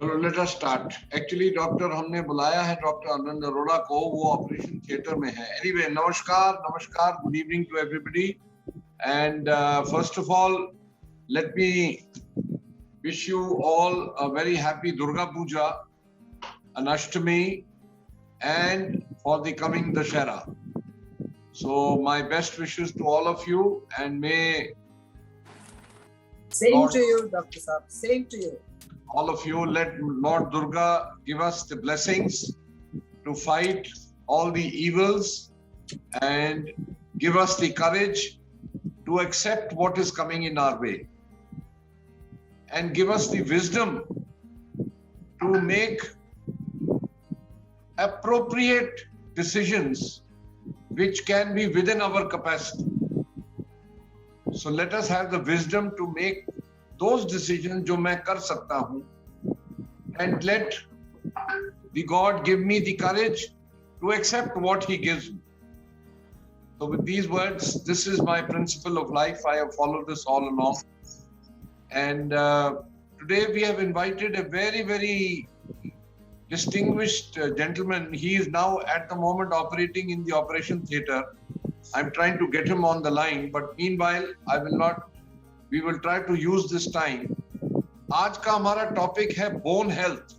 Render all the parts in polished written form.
चलो let us start. Actually doctor हमने बुलाया है डॉक्टर आनंद अरोड़ा को, वो ऑपरेशन थिएटर में है. एनीवे, नमस्कार, good evening to everybody. And first of all let me wish you all a very happy Durga Puja, an Ashtami, and for the coming Dashera. So my best wishes to all of you, and may same Lord, to you, Dr. Saab, same to you. All of you, let Lord Durga give us the blessings to fight all the evils and give us the courage to accept what is coming in our way, and give us the wisdom to make appropriate decisions which can be within our capacity. So let us have the wisdom to make those decisions जो मैं कर सकता हूँ, and let the God give me the courage to accept what He gives me. So with these words, this is my principle of life. I have followed this all along. And today we have invited a very, very distinguished gentleman. He is now at the moment operating in the operation theatre. I'm trying to get him on the line, but meanwhile, we will try to use this time. आज का हमारा topic है bone health.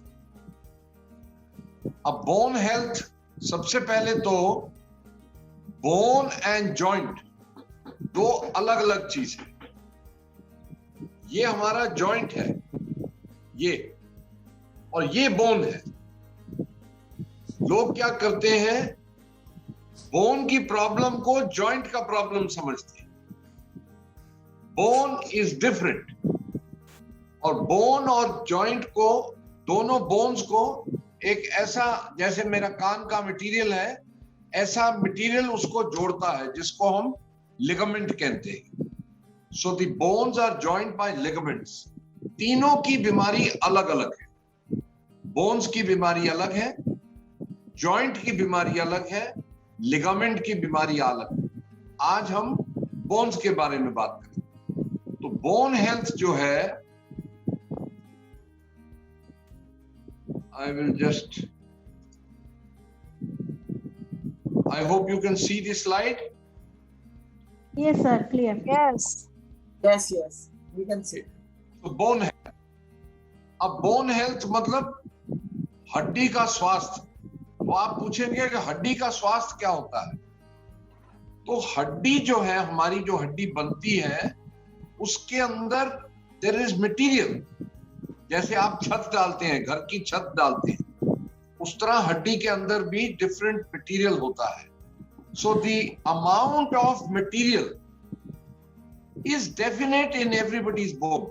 अब bone health, सबसे पहले तो bone and joint दो अलग अलग चीज है. ये हमारा जॉइंट है, ये, और ये बोन है. लोग क्या करते हैं, बोन की प्रॉब्लम को जॉइंट का प्रॉब्लम समझते हैं. बोन इज डिफरेंट, और बोन और जॉइंट को, दोनों बोन्स को एक ऐसा, जैसे मेरा कान का मटेरियल है, ऐसा मटेरियल उसको जोड़ता है जिसको हम लिगामेंट कहते हैं. So the bones are joined by ligaments. तीनों की बीमारी अलग अलग है. बोन्स की बीमारी अलग है, जॉइंट की बीमारी अलग है, लिगामेंट की बीमारी अलग है. आज हम बोन्स के बारे में बात करें. तो बोन हेल्थ जो है, I will just, I hope you can see the slide. Yes sir, clear. Yes, we can see. तो बोन हेल्थ. अब बोन हेल्थ मतलब हड्डी का स्वास्थ्य. तो आप पूछेंगे कि हड्डी का स्वास्थ्य क्या होता है. तो हड्डी जो है, हमारी जो हड्डी बनती है, उसके अंदर देयर इज मटेरियल. जैसे आप छत डालते हैं, घर की छत डालते हैं, उस तरह हड्डी के अंदर भी डिफरेंट मटेरियल होता है. So the amount of material is definite in everybody's bone.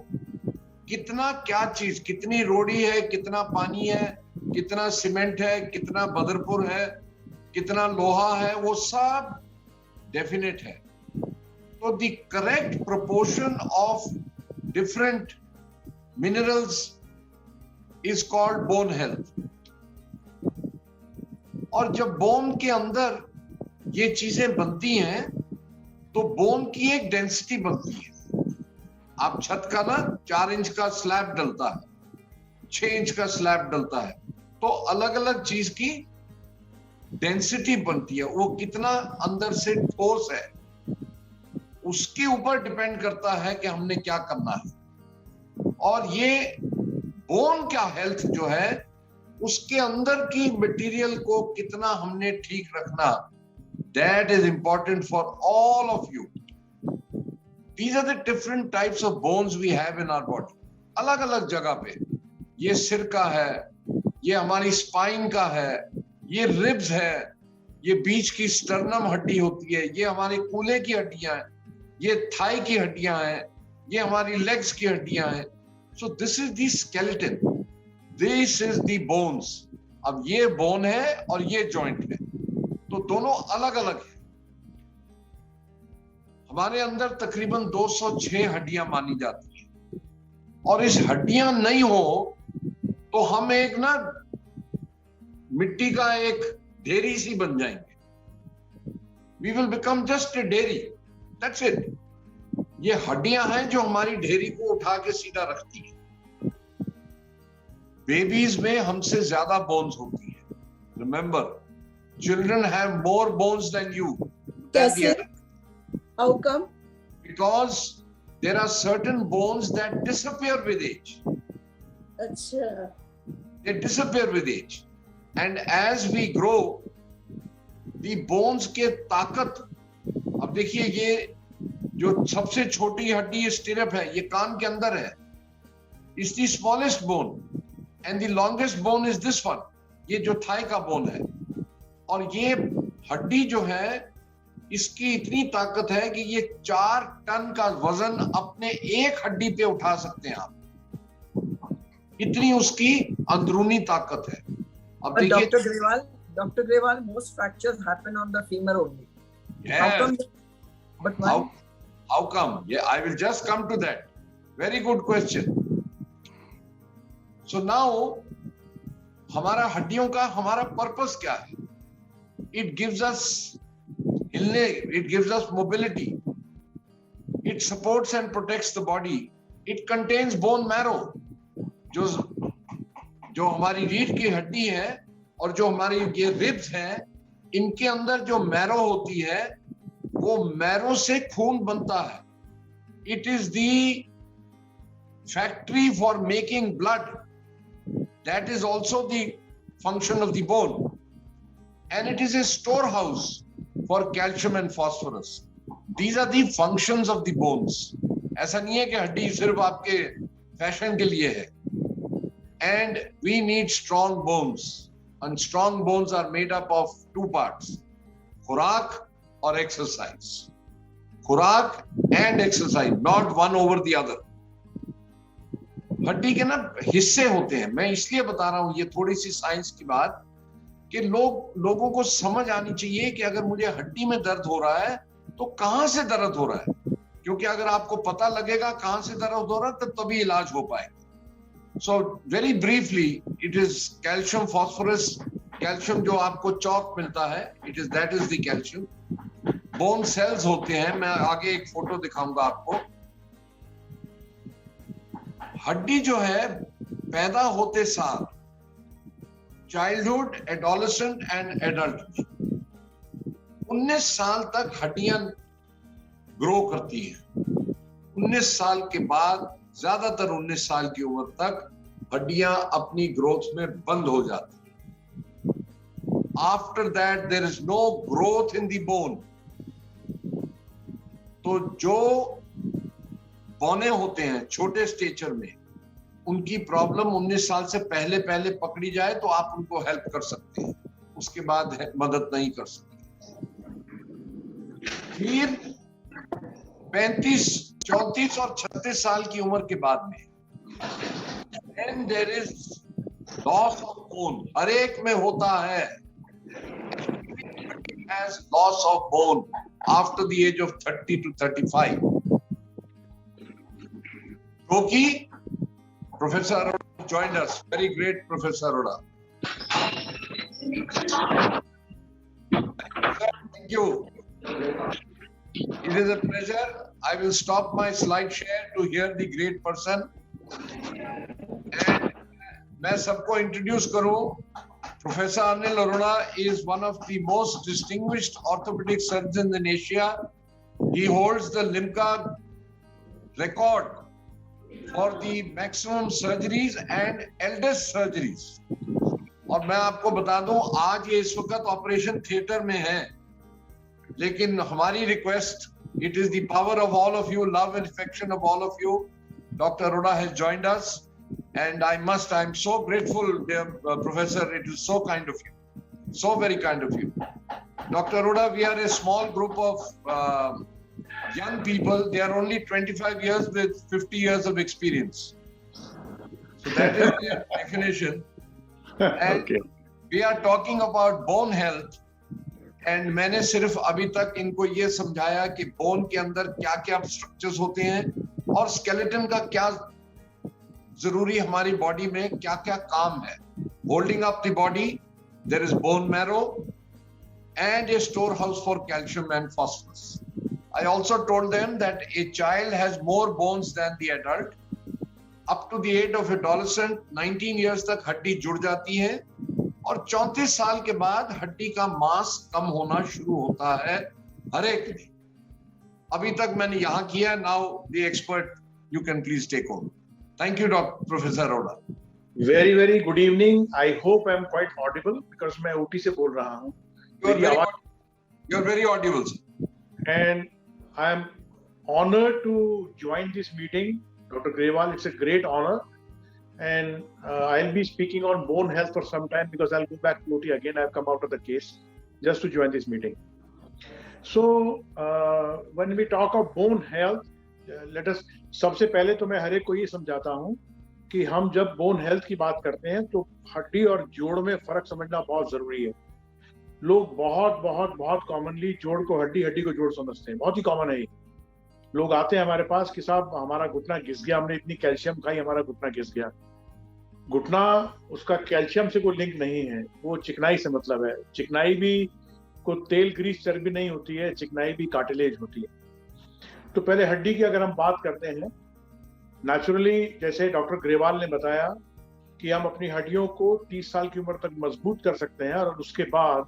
कितना क्या चीज, कितनी रोड़ी है, कितना पानी है, कितना सीमेंट है, कितना बदरपुर है, कितना लोहा है, वो सब डेफिनेट है. तो the correct proportion of different minerals is called bone health. और जब बोन के अंदर ये चीजें बनती हैं, तो बोन की एक डेंसिटी बनती है. आप छत का ना 4 इंच का स्लैब डलता है, 6 इंच का स्लैब डलता है, तो अलग अलग चीज की डेंसिटी बनती है. वो कितना अंदर से ठोस है, उसके ऊपर डिपेंड करता है कि हमने क्या करना है. और ये बोन का हेल्थ जो है, उसके अंदर की मटेरियल को कितना हमने ठीक रखना, that is important for all of you. These are the different types of bones we have in our body. अलग अलग जगह पे. ये सिर का है, ये हमारी स्पाइन का है, ये रिब्स है, ये बीच की स्टर्नम हड्डी होती है, ये हमारे कूल्हे की हड्डियां हैं, ये थाई की हड्डियां हैं, ये हमारी लेग्स की हड्डियां हैं. So this is the skeleton. This is the bones. अब ये बोन है और ये जॉइंट है, तो दोनों अलग अलग है. हमारे अंदर तकरीबन 206 हड्डियां मानी जाती हैं, और इस हड्डियां नहीं हो तो हम एक ना मिट्टी का एक ढेरी सी बन जाएंगे. We will become just a dairy. That's it. ये हड्डियां हैं जो हमारी ढेरी को उठा के सीधा रखती है. बेबीज में हमसे ज्यादा बोन्स होती है. Remember, children have more bones than you. Than the कैसे? adult. How come? Because there are certain bones that disappear with age. अच्छा. They disappear with age. And as we grow, the bones के ताकत, अब देखिए ये जो सबसे छोटी हड्डी स्टिरअप है, ये कान के अंदर है. It's the smallest bone. And the longest bone is this one. ये जो थाई का बोन है. और ये हड्डी जो है, इसकी इतनी ताकत है कि ये 4 टन का वजन अपने एक हड्डी पे उठा सकते हैं आप. इतनी उसकी अंदरूनी ताकत है. अब But देखिए, Dr. Grewal, most fractures happen on the femur only. How yeah, come? But why? how come? Yeah, I will just come to that. Very good question. So now, हमारा हड्डियों का हमारा पर्पस क्या है? It gives us हिलने, it gives us mobility. It supports and protects the body. It contains bone marrow. जो हमारी रीढ़ की हड्डी है और जो हमारी ये रिब्स हैं, इनके अंदर जो मैरो होती है, वो मैरो से खून बनता है. It is the factory for making blood. That is also the function of the bone. And it is a storehouse for calcium and phosphorus. These are the functions of the bones. ऐसा नहीं है कि हड्डी सिर्फ आपके fashion के लिए है. And we need strong bones. And strong bones are made up of 2 parts. खुराक or exercise. खुराक and exercise, not one over the other. हड्डी के ना हिस्से होते हैं. मैं इसलिए बता रहा हूं ये थोड़ी सी साइंस की बात, कि लोगों को समझ आनी चाहिए कि अगर मुझे हड्डी में दर्द हो रहा है तो कहां से दर्द हो रहा है. क्योंकि अगर आपको पता लगेगा कहां से दर्द हो रहा है तो तभी इलाज हो पाएगा. So very briefly, it is calcium, phosphorus. Calcium जो आपको चौक मिलता है, that is the calcium. Bone cells होते हैं. मैं आगे एक फोटो दिखाऊंगा आपको. हड्डी जो है पैदा होते साल, चाइल्डहुड, एडोलेसेंट एंड एडल्ट, 19 साल तक हड्डियां ग्रो करती हैं. 19 साल के बाद, ज्यादातर 19 साल की उम्र तक हड्डियां अपनी ग्रोथ में बंद हो जाती हैं. After that there is no growth in the bone. तो जो बौने होते हैं छोटे स्टेचर में, उनकी प्रॉब्लम 19 साल से पहले पकड़ी जाए तो आप उनको हेल्प कर सकते हैं. उसके बाद मदद नहीं कर सकते. फिर 35, 34 और 36 साल की उम्र के बाद में then there is loss of bone. हर एक में होता है. Has loss of bone after the age of 30 to 35. क्योंकि Professor Arora joined us. Very great, Professor Arora. Thank you. It is a pleasure. I will stop my slide share to hear the great person. And मैं सबको introduce करूं. Professor Anil Arora is one of the most distinguished orthopedic surgeons in Asia. He holds the Limca record for the maximum surgeries and eldest surgeries. और मैं आपको बता दूं, आज ये इस वक्त ऑपरेशन थिएटर में है, लेकिन हमारी request, it is the power of all of you, love and affection of all of you. Dr. Arora has joined us, and I'm so grateful, dear Professor. It is so kind of you, so very kind of you. Dr. Arora, we are a small group of young people. They are only 25 years with 50 years of experience. So that is their definition. And okay. We are talking about bone health. And मैंने सिर्फ अभी तक इनको ये समझाया कि bone के अंदर क्या क्या स्ट्रक्चर्स होते हैं और स्केलेटन का क्या जरूरी हमारी बॉडी में क्या क्या काम है. Holding up the body, there is bone marrow and a storehouse for calcium and phosphorus. I also told them that a child has more bones than the adult. Up to the age of adolescent 19 years तक हड्डी जुड़ जाती है और 34 साल के बाद हड्डी का मास कम होना शुरू होता है हर एक दिन। अभी तक मैंने यहां किया, now the expert you can please take over. Thank you doctor professor Arora. Very very good evening. I hope I am quite audible because मैं ओटी से बोल रहा हूँ। You are very audible and I am honored to join this meeting, Dr. Grewal. It's a great honor, and I'll be speaking on bone health for some time because I'll go back to OT again. I've come out of the case just to join this meeting. So when we talk of bone health, let us सबसे पहले तो मैं हर एक को ये समझाता हूँ कि हम जब बोन हेल्थ की बात करते हैं तो हड्डी और जोड़ में फर्क समझना बहुत जरूरी है। लोग बहुत कॉमनली जोड़ को हड्डी, हड्डी को जोड़ समझते हैं। बहुत ही कॉमन है ये। लोग आते हैं हमारे पास कि साहब हमारा घुटना घिस गया, हमने इतनी कैल्शियम खाई, हमारा घुटना घिस गया। घुटना उसका कैल्शियम से कोई लिंक नहीं है, वो चिकनाई से मतलब है। चिकनाई भी कोई तेल, ग्रीस, चर्बी नहीं होती है, चिकनाई भी कार्टिलेज होती है। तो पहले हड्डी की अगर हम बात करते हैं, नेचुरली जैसे डॉक्टर ग्रेवाल ने बताया कि हम अपनी हड्डियों को 30 साल की उम्र तक मजबूत कर सकते हैं और उसके बाद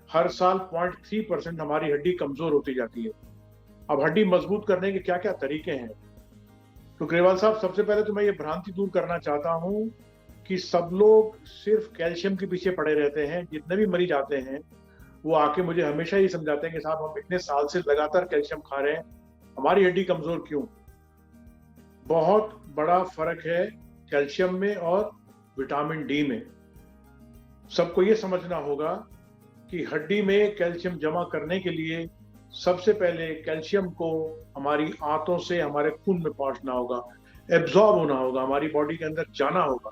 हर साल 0.3% हमारी हड्डी कमजोर होती जाती है। अब हड्डी मजबूत करने के क्या क्या तरीके हैं? तो ग्रेवाल साहब, सबसे पहले तो मैं ये भ्रांति दूर करना चाहता हूँ कि सब लोग सिर्फ कैल्शियम के पीछे पड़े रहते हैं। जितने भी मरीज आते हैं वो आके मुझे हमेशा ही समझाते हैं कि साहब हम इतने साल से लगातार कैल्शियम खा रहे हैं, हमारी हड्डी कमजोर क्यों? बहुत बड़ा फर्क है कैल्शियम में और विटामिन डी में। सबको ये समझना होगा कि हड्डी में कैल्शियम जमा करने के लिए सबसे पहले कैल्शियम को हमारी आंतों से हमारे खून में पहुंचना होगा, एब्जॉर्ब होना होगा, हमारी बॉडी के अंदर जाना होगा।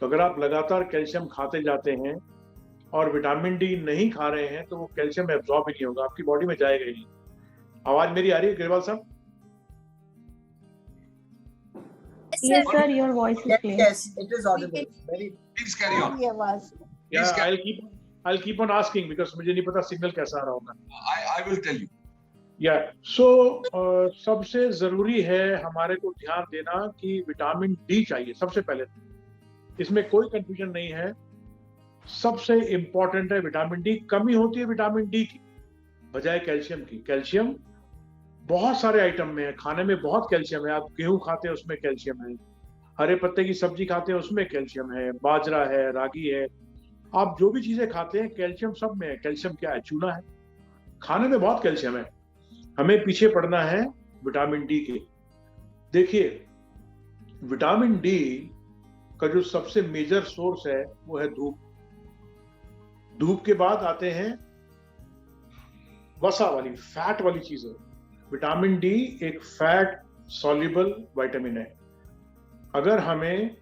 तो अगर आप लगातार कैल्शियम खाते जाते हैं और विटामिन डी नहीं खा रहे हैं तो वो कैल्शियम एब्जॉर्ब ही नहीं होगा, आपकी बॉडी में जाएगा ही नहीं। आवाज मेरी आ रही है ग्रेवाल साहब? Yes, sir, your voice is clear. Yes, it is audible. Very. Please carry on. Yeah, I'll keep on asking because मुझे नहीं पता सिग्नल कैसा आ रहा होगा। I will tell you. Yeah, so सबसे जरूरी है हमारे को ध्यान देना कि विटामिन डी चाहिए सबसे पहले। इसमें कोई कंफ्यूजन नहीं है। सबसे इंपॉर्टेंट है विटामिन डी। कमी होती है विटामिन डी की बजाय कैल्शियम की। कैल्शियम बहुत सारे आइटम में है, खाने में बहुत कैल्शियम है। आप गेहूं खाते हैं उसमें कैल्शियम है, हरे पत्ते की सब्जी खाते हैं उसमें कैल्शियम है, बाजरा है, रागी है, आप जो भी चीजें खाते हैं कैल्शियम सब में है। कैल्शियम क्या है? चूना है। खाने में बहुत कैल्शियम है, हमें पीछे पड़ना है विटामिन डी के। देखिए, विटामिन डी का जो सबसे मेजर सोर्स है वो है धूप। धूप के बाद आते हैं वसा वाली, फैट वाली चीजें। विटामिन डी एक फैट सॉल्युबल विटामिन है। अगर हमें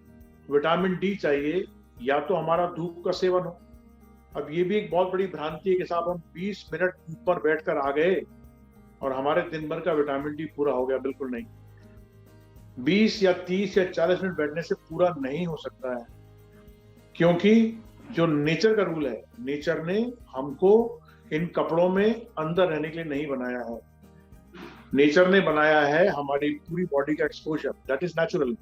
विटामिन डी चाहिए या तो हमारा धूप का सेवन हो। अब ये भी एक बहुत बड़ी भ्रांति है कि साहब हम 20 मिनट धूप पर बैठकर आ गए और हमारे दिन भर का विटामिन डी पूरा हो गया। बिल्कुल नहीं। 20 या 30 या 40 मिनट बैठने से पूरा नहीं हो सकता है, क्योंकि जो नेचर का रूल है, नेचर ने हमको इन कपड़ों में अंदर रहने के लिए नहीं बनाया है। नेचर ने बनाया है हमारी पूरी बॉडी का एक्सपोजर, दैट इज नेचुरल।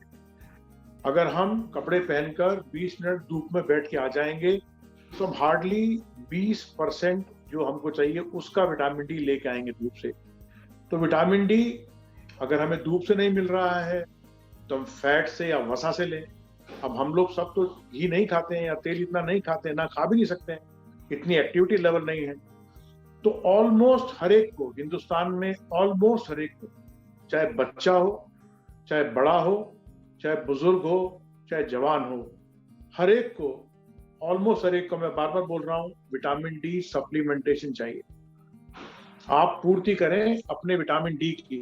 अगर हम कपड़े पहनकर 20 मिनट धूप में बैठ के आ जाएंगे तो हम हार्डली 20% जो हमको चाहिए उसका विटामिन डी लेके आएंगे धूप से। तो विटामिन डी अगर हमें धूप से नहीं मिल रहा है तो हम फैट से या वसा से लें। अब हम लोग सब तो घी नहीं खाते हैं या तेल इतना नहीं खाते हैं, ना खा भी नहीं सकते हैं, इतनी एक्टिविटी लेवल नहीं है। तो ऑलमोस्ट हर एक को हिंदुस्तान में, ऑलमोस्ट हर एक को, चाहे बच्चा हो, चाहे बड़ा हो, चाहे बुजुर्ग हो, चाहे जवान हो, हर एक को, ऑलमोस्ट हर एक को, मैं बार बार बोल रहा हूं, विटामिन डी सप्लीमेंटेशन चाहिए। आप पूर्ति करें अपने विटामिन डी की।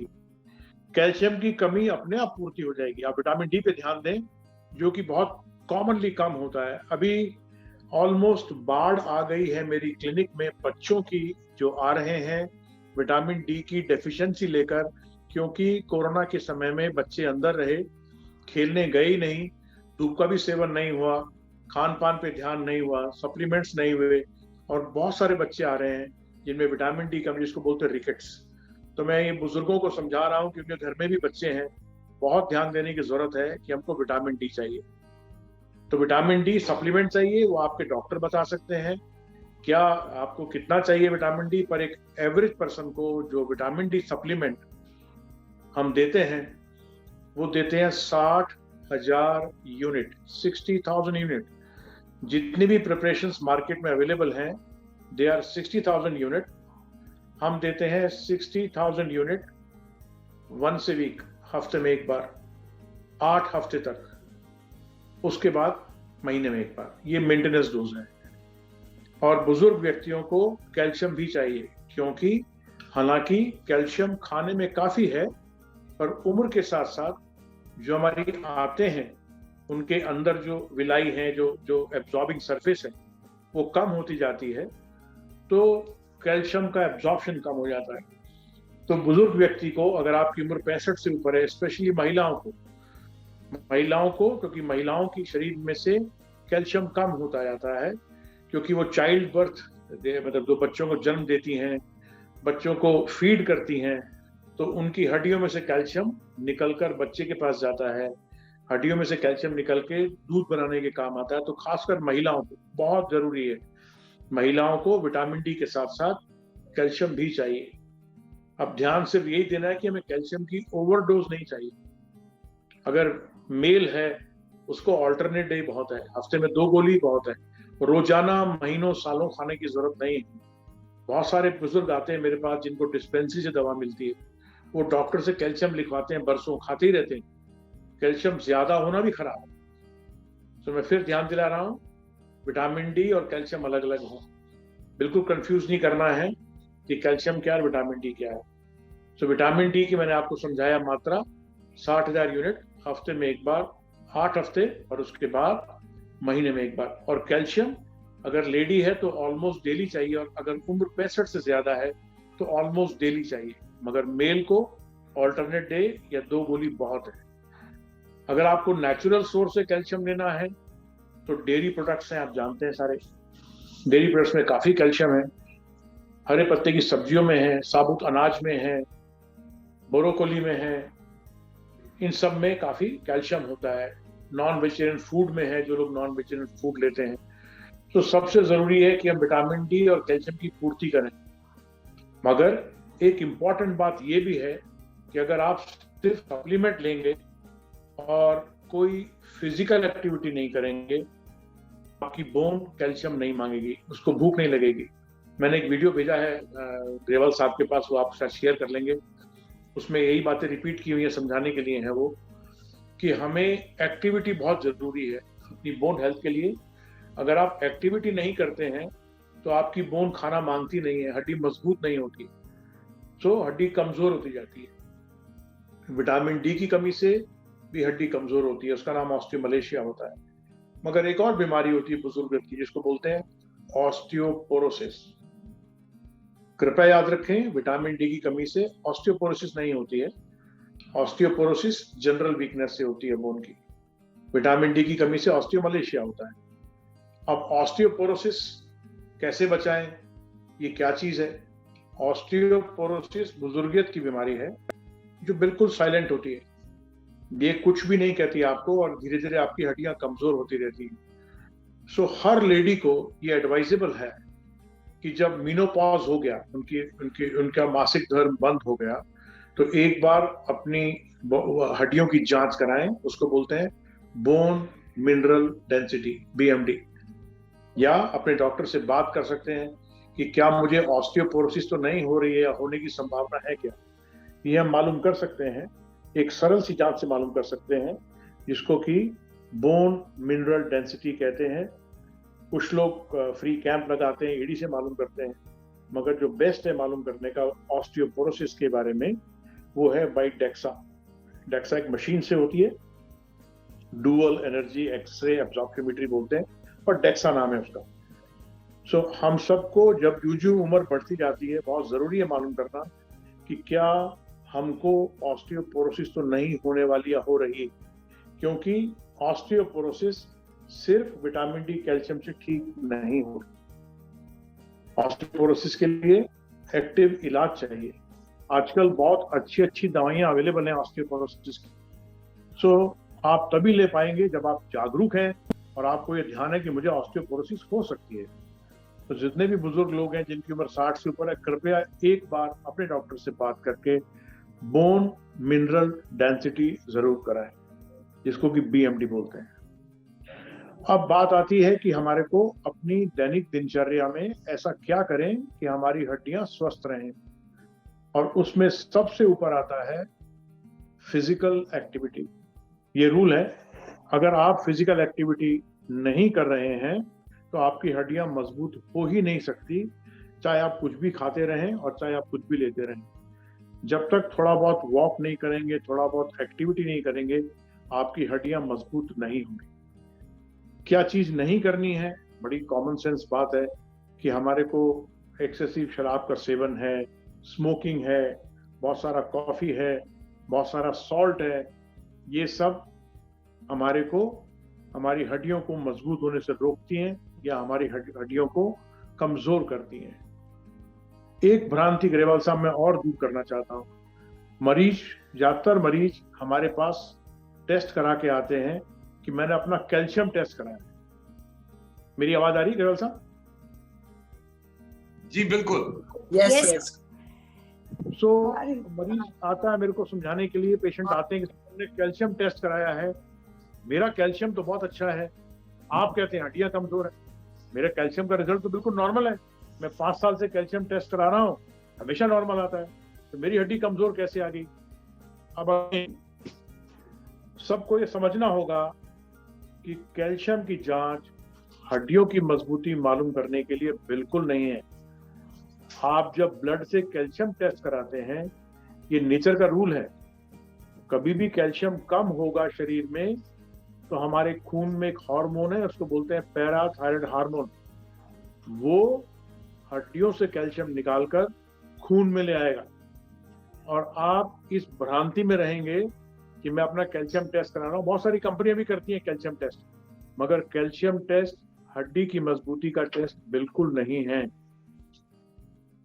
कैल्शियम की कमी अपने आप पूर्ति हो जाएगी। आप विटामिन डी पे ध्यान दें, जो कि बहुत कॉमनली कम होता है। अभी ऑलमोस्ट बाढ़ आ गई है मेरी क्लिनिक में बच्चों की जो आ रहे हैं विटामिन डी की डेफिशिएंसी लेकर, क्योंकि कोरोना के समय में बच्चे अंदर रहे, खेलने गए नहीं, धूप का भी सेवन नहीं हुआ, खान पान पे ध्यान नहीं हुआ, सप्लीमेंट्स नहीं हुए, और बहुत सारे बच्चे आ रहे हैं जिनमें विटामिन डी कमी, जिसको बोलते हैं रिकेट्स। तो मैं ये बुजुर्गों को समझा रहा हूँ, क्योंकि घर में भी बच्चे हैं बहुत ध्यान देने की जरूरत है कि हमको विटामिन डी चाहिए। तो विटामिन डी सप्लीमेंट चाहिए, वो आपके डॉक्टर बता सकते हैं क्या आपको कितना चाहिए विटामिन डी। पर एक एवरेज पर्सन को जो विटामिन डी सप्लीमेंट हम देते हैं वो देते हैं 60,000 यूनिट, 60,000 यूनिट। जितनी भी प्रिपरेशंस मार्केट में अवेलेबल हैं दे आर 60,000 यूनिट। हम देते हैं 60,000 यूनिट वंस ए वीक, हफ्ते में एक बार, 8 हफ्ते तक, उसके बाद महीने में एक बार। ये मेंटेनेंस डोज है। और बुजुर्ग व्यक्तियों को कैल्शियम भी चाहिए, क्योंकि हालांकि कैल्शियम खाने में काफी है पर उम्र के साथ साथ जो हमारी आंतें हैं उनके अंदर जो विलाई है, जो एब्जॉर्बिंग सरफेस है, वो कम होती जाती है, तो कैल्शियम का एब्जॉर्प्शन कम हो जाता है। तो बुजुर्ग व्यक्ति को, अगर आपकी उम्र 65 से ऊपर है, स्पेशली महिलाओं को, क्योंकि महिलाओं की शरीर में से कैल्शियम कम होता जाता है, क्योंकि वो चाइल्ड बर्थ, मतलब जो बच्चों को जन्म देती हैं, बच्चों को फीड करती हैं, तो उनकी हड्डियों में से कैल्शियम निकलकर बच्चे के पास जाता है। हड्डियों में से कैल्शियम निकल के दूध बनाने के काम आता है। तो खासकर महिलाओं को बहुत जरूरी है, महिलाओं को विटामिन डी के साथ साथ कैल्शियम भी चाहिए। अब ध्यान सिर्फ यही देना है कि हमें कैल्शियम की ओवरडोज नहीं चाहिए। अगर मेल है उसको ऑल्टरनेट डे बहुत है, हफ्ते में 2 गोली बहुत है, रोजाना महीनों सालों खाने की जरूरत नहीं है। बहुत सारे बुजुर्ग आते हैं मेरे पास जिनको डिस्पेंसरी से दवा मिलती है, वो डॉक्टर से कैल्शियम लिखवाते हैं, बरसों खाते ही रहते हैं। कैल्शियम ज्यादा होना भी खराब है। तो मैं फिर ध्यान दिला रहा हूँ, विटामिन डी और कैल्शियम अलग अलग हो, बिल्कुल कंफ्यूज नहीं करना है कि कैल्शियम क्या है विटामिन डी क्या है। तो विटामिन डी की मैंने आपको समझाया मात्रा 60,000 यूनिट हफ्ते में एक बार, 8 हफ्ते, और उसके बाद महीने में एक बार। और कैल्शियम अगर लेडी है तो ऑलमोस्ट डेली चाहिए, और अगर उम्र 65 से ज्यादा है तो ऑलमोस्ट डेली चाहिए। मगर मेल को ऑल्टरनेट डे या 2 गोली बहुत है। अगर आपको नेचुरल सोर्स से कैल्शियम लेना है तो डेयरी प्रोडक्ट्स हैं, आप जानते हैं सारे। डेयरी प्रोडक्ट्स में काफी कैल्शियम है, हरे पत्ते की सब्जियों में है, साबुत अनाज में है, ब्रोकोली में है, इन सब में काफी कैल्शियम होता है। नॉन वेजिटेरियन फूड में है, जो लोग नॉन वेजिटेरियन फूड लेते हैं। तो सबसे जरूरी है कि हम विटामिन डी और कैल्शियम की पूर्ति करें। मगर एक इम्पॉर्टेंट बात यह भी है कि अगर आप सिर्फ सप्लीमेंट लेंगे और कोई फिजिकल एक्टिविटी नहीं करेंगे, आपकी बोन कैल्शियम नहीं मांगेगी, उसको भूख नहीं लगेगी। मैंने एक वीडियो भेजा है ग्रेवाल साहब के पास, वो आपके साथ शेयर कर लेंगे। उसमें यही बातें रिपीट की हुई है, समझाने के लिए है वो, कि हमें एक्टिविटी बहुत जरूरी है अपनी बोन हेल्थ के लिए। अगर आप एक्टिविटी नहीं करते हैं तो आपकी बोन खाना मांगती नहीं है, हड्डी मजबूत नहीं होती, तो हड्डी कमजोर होती जाती है। विटामिन डी की कमी से भी हड्डी कमजोर होती है, उसका नाम ऑस्टियोमलेशिया होता है। मगर एक और बीमारी होती है बुजुर्ग की, जिसको बोलते हैं ऑस्टियोपोरोसिस। कृपया याद रखें, विटामिन डी की कमी से ऑस्टियोपोरोसिस नहीं होती है। ऑस्टियोपोरोसिस जनरल वीकनेस से होती है बोन की। विटामिन डी की कमी से ऑस्टियोमलेशिया होता है। अब ऑस्टियोपोरोसिस कैसे बचाएं, ये क्या चीज है? ऑस्टियोपोरोसिस बुजुर्गियत की बीमारी है जो बिल्कुल साइलेंट होती है, ये कुछ भी नहीं कहती आपको, और धीरे धीरे आपकी हड्डियां कमजोर होती रहती हैं। सो हर लेडी को ये एडवाइजेबल है कि जब मीनोपॉज हो गया, उनका मासिक धर्म बंद हो गया, तो एक बार अपनी हड्डियों की जांच कराएं। उसको बोलते हैं बोन मिनरल डेंसिटी, BMD। या अपने डॉक्टर से बात कर सकते हैं कि क्या मुझे ऑस्टियोपोरोसिस तो नहीं हो रही है या होने की संभावना है क्या, ये हम मालूम कर सकते हैं। एक सरल सी जांच से मालूम कर सकते हैं, जिसको कि बोन मिनरल डेंसिटी कहते हैं। कुछ लोग फ्री कैंप लगाते हैं, ईडी से मालूम करते हैं। मगर जो बेस्ट है मालूम करने का ऑस्टियोपोरोसिस के बारे में, वो है बाई डेक्सा। डेक्सा एक मशीन से होती है, डुअल एनर्जी एक्सरे एब्जॉर्प्टियोमेट्री बोलते हैं, और डेक्सा नाम है उसका। सो हम सबको जब यूं उम्र बढ़ती जाती है, बहुत जरूरी है मालूम करना कि क्या हमको ऑस्टियोपोरोसिस तो नहीं होने वाली या हो रही है, क्योंकि ऑस्टियोपोरोसिस सिर्फ विटामिन डी कैल्शियम से ठीक नहीं हो रही। ऑस्टियोपोरोसिस के लिए एक्टिव इलाज चाहिए। आजकल बहुत अच्छी दवाइयां अवेलेबल हैं ऑस्टियोपोरोसिस की, सो आप तभी ले पाएंगे जब आप जागरूक हैं और आपको ये ध्यान है कि मुझे ऑस्टियोपोरोसिस हो सकती है। तो जितने भी बुजुर्ग लोग हैं जिनकी उम्र 60 से ऊपर है, कृपया एक बार अपने डॉक्टर से बात करके बोन मिनरल डेंसिटी जरूर कराएं, जिसको कि बीएमडी बोलते हैं। अब बात आती है कि हमारे को अपनी दैनिक दिनचर्या में ऐसा क्या करें कि हमारी हड्डियां स्वस्थ रहें, और उसमें सबसे ऊपर आता है फिजिकल एक्टिविटी। ये रूल है, अगर आप फिजिकल एक्टिविटी नहीं कर रहे हैं तो आपकी हड्डियां मजबूत हो ही नहीं सकती, चाहे आप कुछ भी खाते रहें और चाहे आप कुछ भी लेते रहें। जब तक थोड़ा बहुत वॉक नहीं करेंगे, थोड़ा बहुत एक्टिविटी नहीं करेंगे, आपकी हड्डियां मजबूत नहीं होंगी। क्या चीज नहीं करनी है? बड़ी कॉमन सेंस बात है कि हमारे को एक्सेसिव शराब का सेवन है, स्मोकिंग है, बहुत सारा कॉफी है, बहुत सारा सॉल्ट है। ये सब हमारे को हमारी हड्डियों को मजबूत होने से रोकती हैं या हमारी हड्डियों को कमजोर करती हैं। एक भ्रांति ग्रेवाल साहब मैं और दूर करना चाहता हूँ। ज्यादातर मरीज हमारे पास टेस्ट करा के आते हैं कि मैंने अपना कैल्शियम टेस्ट कराया। मेरी आवाज आ रही है ग्रेवाल साहब? जी बिल्कुल। Yes. सो मरीज आता है मेरे को समझाने के लिए, पेशेंट आते हैं कि हमने कैल्शियम टेस्ट कराया है, मेरा कैल्शियम तो बहुत अच्छा है, आप कहते हैं हड्डियां कमजोर है। मेरे कैल्शियम का रिजल्ट तो बिल्कुल नॉर्मल है, मैं 5 साल से कैल्शियम टेस्ट करा रहा हूँ, हमेशा नॉर्मल आता है, तो मेरी हड्डी कमजोर कैसे आ गई? अब सबको ये समझना होगा कि कैल्शियम की जांच हड्डियों की मजबूती मालूम करने के लिए बिल्कुल नहीं है। आप जब ब्लड से कैल्शियम टेस्ट कराते हैं, ये नेचर का रूल है, कभी भी कैल्शियम कम होगा शरीर में तो हमारे खून में एक हार्मोन है, उसको बोलते हैं पैराथायराइड हार्मोन, वो हड्डियों से कैल्शियम निकालकर खून में ले आएगा। और आप इस भ्रांति में रहेंगे कि मैं अपना कैल्शियम टेस्ट करा रहा हूँ। बहुत सारी कंपनियां भी करती हैं कैल्शियम टेस्ट, मगर कैल्शियम टेस्ट हड्डी की मजबूती का टेस्ट बिल्कुल नहीं है।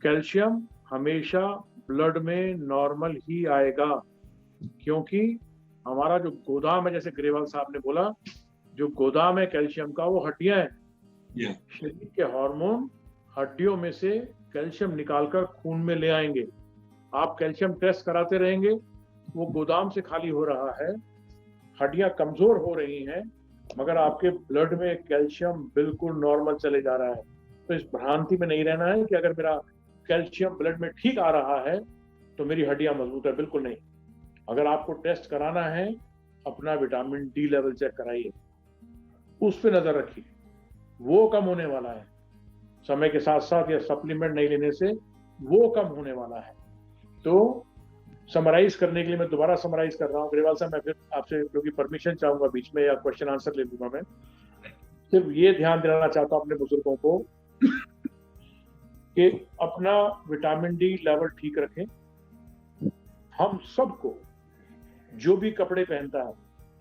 कैल्शियम हमेशा ब्लड में नॉर्मल ही आएगा, क्योंकि हमारा जो गोदाम है, जैसे ग्रेवाल साहब ने बोला, जो गोदाम है कैल्शियम का वो हड्डियां हैं। शरीर के हार्मोन हड्डियों में से कैल्शियम निकालकर खून में ले आएंगे। आप कैल्शियम टेस्ट कराते रहेंगे, वो गोदाम से खाली हो रहा है, हड्डियां कमजोर हो रही हैं, मगर आपके ब्लड में कैल्शियम बिल्कुल नॉर्मल चले जा रहा है। तो इस भ्रांति में नहीं रहना है कि अगर मेरा कैल्शियम ब्लड में ठीक आ रहा है तो मेरी हड्डियां मजबूत है, बिल्कुल नहीं। अगर आपको टेस्ट कराना है, अपना विटामिन डी लेवल चेक कराइए, उस पर नजर रखिए, वो कम होने वाला है समय के साथ साथ, या सप्लीमेंट नहीं लेने से वो कम होने वाला है। तो समराइज करने के लिए मैं दोबारा समराइज कर रहा हूँ ग्रेवाल साहब, मैं फिर आपसे क्योंकि परमिशन चाहूंगा बीच में, या क्वेश्चन आंसर ले लूंगा मैं। सिर्फ ये ध्यान दिलाना चाहता हूँ अपने बुजुर्गों को कि अपना विटामिन डी लेवल ठीक रखें। हम सबको, जो भी कपड़े पहनता है,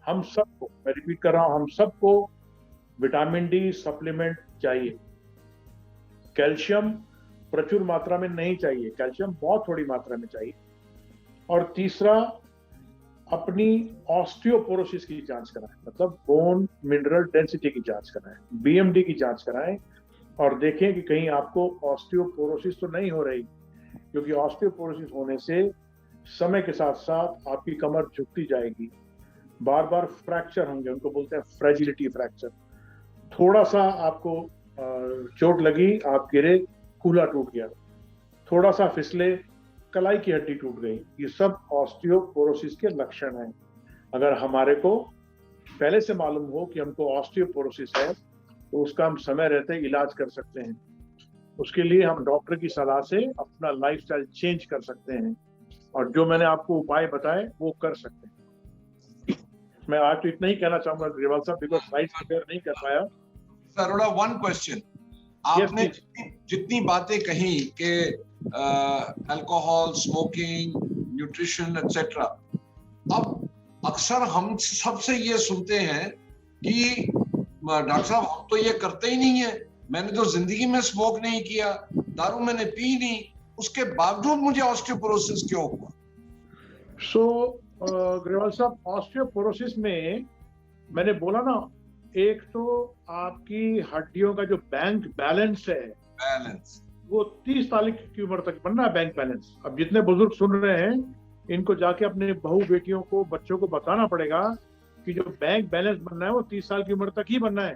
हम सबको, मैं रिपीट कर रहा हूं, हम सबको विटामिन डी सप्लीमेंट चाहिए। कैल्शियम प्रचुर मात्रा में नहीं चाहिए, कैल्शियम बहुत थोड़ी मात्रा में चाहिए। और तीसरा, अपनी ऑस्टियोपोरोसिस की जांच कराएं, मतलब बोन मिनरल डेंसिटी की जांच कराएं, बीएमडी की जांच कराएं, और देखें कि कहीं आपको ऑस्टियोपोरोसिस तो नहीं हो रही, क्योंकि ऑस्टियोपोरोसिस होने से समय के साथ साथ आपकी कमर झुकती जाएगी, बार बार फ्रैक्चर होंगे, उनको बोलते हैं फ्रेजिलिटी फ्रैक्चर। थोड़ा सा आपको चोट लगी, आप गिरे, कूल्हा टूट गया, थोड़ा सा फिसले, कलाई की हड्डी टूट गई, ये सब ऑस्टियोपोरोसिस के लक्षण हैं। अगर हमारे को पहले से मालूम हो कि हमको ऑस्टियोपोरोसिस है तो उसका हम समय रहते इलाज कर सकते हैं। उसके लिए हम डॉक्टर की सलाह से अपना लाइफस्टाइल चेंज कर सकते हैं, और जो मैंने आपको उपाय बताए वो कर सकते हैं। मैं आज तो इतना ही कहना चाहूंगा ग्रेवाल साहब, बिकॉज स्लाइड प्रिपेयर नहीं कर पाया। अरोड़ा, वन क्वेश्चन, आपने जितनी बातें कही कि अल्कोहल, स्मोकिंग, न्यूट्रिशन एक्सेट्रा, अब अक्सर हम सबसे ये सुनते हैं कि डॉक्टर साहब हम तो ये करते ही नहीं है, मैंने तो जिंदगी में स्मोक नहीं किया, दारू मैंने पी नहीं, उसके बावजूद मुझे ऑस्टियोपोरोसिस क्यों हुआ? सो ग्रेवाल साहब, ऑस्टियोपोरोसिस में मैंने बोला ना, एक तो आपकी हड्डियों का जो बैंक बैलेंस है, बैलेंस, वो 30 साल की उम्र तक बनना है बैंक बैलेंस। अब जितने बुजुर्ग सुन रहे हैं, इनको जाके अपने बहू बेटियों को, बच्चों को बताना पड़ेगा कि जो बैंक बैलेंस बनना है वो 30 साल की उम्र तक ही बनना है,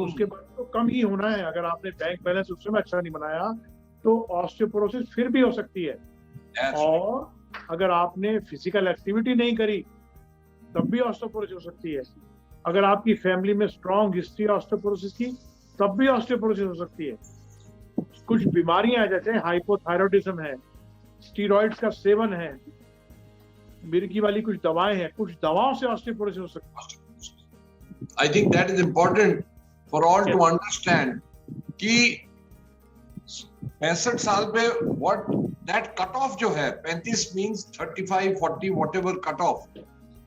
उसके बाद तो कम ही होना है। अगर आपने बैंक बैलेंस उस समय अच्छा नहीं बनाया तो ऑस्टियोपोरोसिस फिर भी हो सकती है। और अगर आपने फिजिकल एक्टिविटी नहीं करी तब भी ऑस्टियोपोरोसिस हो सकती है। अगर आपकी फैमिली में स्ट्रॉन्ग हिस्ट्री ऑस्टियोपोरोसिस की तब भी ऑस्टियोपोरोसिस हो सकती है। कुछ बीमारियां हैं, जैसे हाइपोथायरॉयडिज्म है, स्टीरॉइड्स का सेवन है, मिर्गी वाली कुछ दवाएं हैं, कुछ दवाओं से ऑस्टियोपोरोसिस हो सकती है। I think that is important for all to understand कि 65 साल पे what that cut off जो है 35 means 35 40 whatever cut off,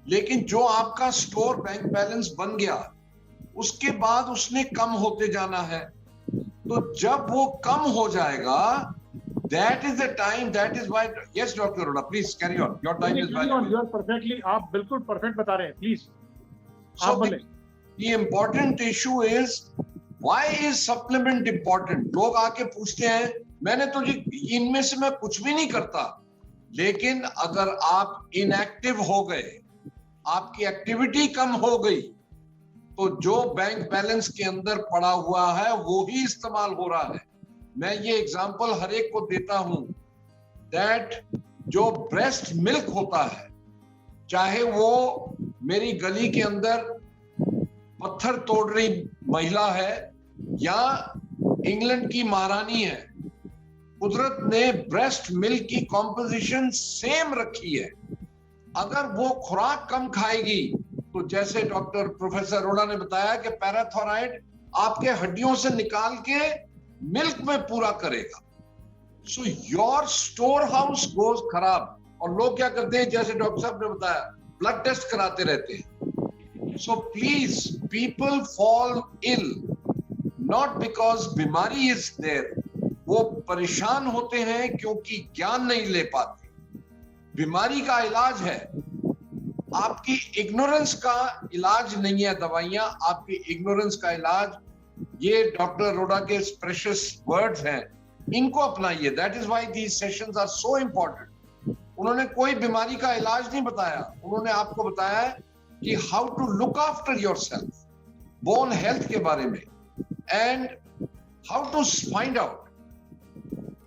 लेकिन जो आपका स्टोर बैंक बैलेंस बन गया उसके बाद उसने कम होते जाना है। तो जब वो कम हो जाएगा, that is the time, that is why, yes Dr. Arora, please carry on, your time is valuable. You are perfectly, आप बिल्कुल परफेक्ट बता रहे हैं, प्लीज So आप बोलें। the important issue is why is supplement important? लोग आके पूछते हैं, मैंने तो जी इनमें से मैं कुछ भी नहीं करता, लेकिन अगर आप इनएक्टिव हो गए, आपकी एक्टिविटी कम हो गई, तो जो बैंक बैलेंस के अंदर पड़ा हुआ है वो ही इस्तेमाल हो रहा है। मैं ये एग्जांपल हर एक को देता हूं, दैट जो ब्रेस्ट मिल्क होता है, चाहे वो मेरी गली के अंदर पत्थर तोड़ रही महिला है या इंग्लैंड की महारानी है, कुदरत ने ब्रेस्ट मिल्क की कॉम्पोजिशन सेम रखी है। अगर वो खुराक कम खाएगी तो जैसे डॉक्टर प्रोफेसर अरोड़ा ने बताया कि पैराथोराइड आपके हड्डियों से निकाल के मिल्क में पूरा करेगा। So your store house goes खराब, और लोग क्या करते हैं, जैसे डॉक्टर साहब ने बताया, ब्लड टेस्ट कराते रहते हैं। So please, people fall ill not because बीमारी इज देयर, वो परेशान होते हैं क्योंकि ज्ञान नहीं ले पाते। बीमारी का इलाज है, आपकी इग्नोरेंस का इलाज नहीं है दवाइयां, आपकी इग्नोरेंस का इलाज ये डॉक्टर अरोड़ा के प्रेशियस वर्ड्स हैं, इनको अपनाइए। That is why these sessions are so important. उन्होंने कोई बीमारी का इलाज नहीं बताया, उन्होंने आपको बताया कि how to look after yourself, bone health के बारे में, and how to find out.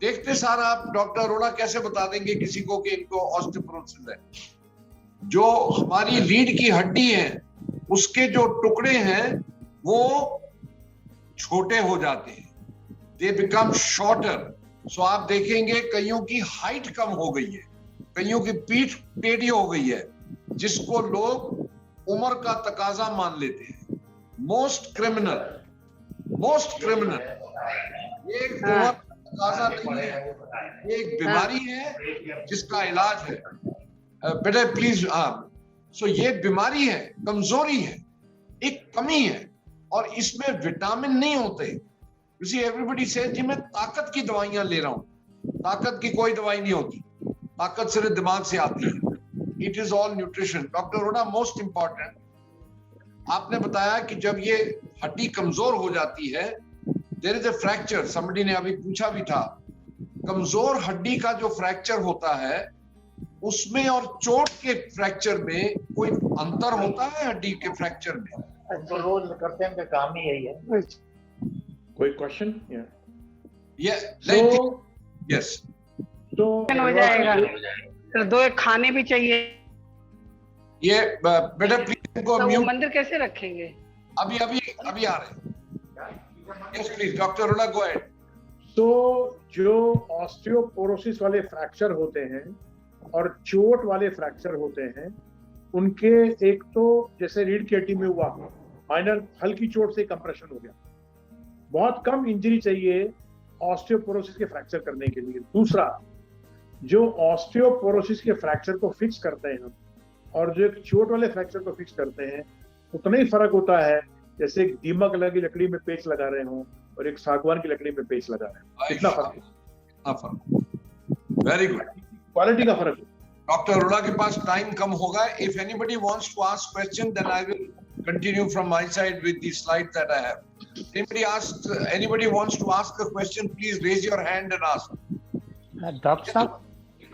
देखते सारा आप डॉक्टर अरोड़ा कैसे बता देंगे किसी को कि इनको ऑस्टियोपोरोसिस है। जो हमारी रीढ़ की हड्डी है उसके जो टुकड़े हैं वो छोटे हो जाते हैं, दे बिकम शॉर्टर। सो आप देखेंगे कईयों की हाइट कम हो गई है, कईयों की पीठ टेढ़ी हो गई है, जिसको लोग उम्र का तकाजा मान लेते हैं। मोस्ट क्रिमिनल ये उम्र का तकाजा नहीं है, ये एक बीमारी है जिसका इलाज है। बेटा प्लीज, हाँ, सो ये बीमारी है, कमजोरी है, एक कमी है, और इसमें विटामिन नहीं होते। यू सी एवरीबॉडी सेज जी मैं ताकत की दवाइयां ले रहा हूं, ताकत की कोई दवाई नहीं होती, ताकत सिर्फ दिमाग से आती है। It is all nutrition. Doctor Arora, most important, आपने बताया कि जब ये हड्डी कमजोर हो जाती है, there is a fracture, somebody ने अभी पूछा भी था, कमजोर हड्डी का जो फ्रैक्चर होता है उसमें और चोट के फ्रैक्चर में कोई अंतर होता है? हड्डी के फ्रैक्चर में जो रोज करते हैं, उनका काम ही यही है। कोई क्वेश्चन? यस, तो हो जाएगा, तो दो एक खाने भी चाहिए। ये बेटा प्लीज इनको तो म्यूट, मंदिर कैसे रखेंगे? अभी आ रहे हैं। Yes please doctor Arora, go ahead. तो जो ऑस्टियोपोरोसिस वाले फ्रैक्चर होते हैं और चोट वाले फ्रैक्चर होते हैं, उनके एक तो जैसे रीढ़ की हड्डी में हुआ, माइनर हल्की चोट से कंप्रेशन हो गया, बहुत कम इंजरी चाहिए ऑस्टियोपोरोसिस के फ्रैक्चर करने के लिए। दूसरा, जो ऑस्टियोपोरोसिस के फ्रैक्चर को फिक्स करते हैं हम और जो एक चोट वाले फ्रैक्चर को फिक्स करते हैं, उतना ही फर्क होता है जैसे एक दीमक लगी लकड़ी में पेच लगा रहे हो और एक सागवान की लकड़ी में पेच लगा रहे हो। कितना फर्क है? वेरी गुड, क्वालिटी का फर्क है। डॉक्टर अरोड़ा के पास टाइम कम होगा. If anybody wants to ask question, then I will continue from my side with the slide that I have. Anybody wants to ask a question, please raise your hand and ask. Doctor साहब,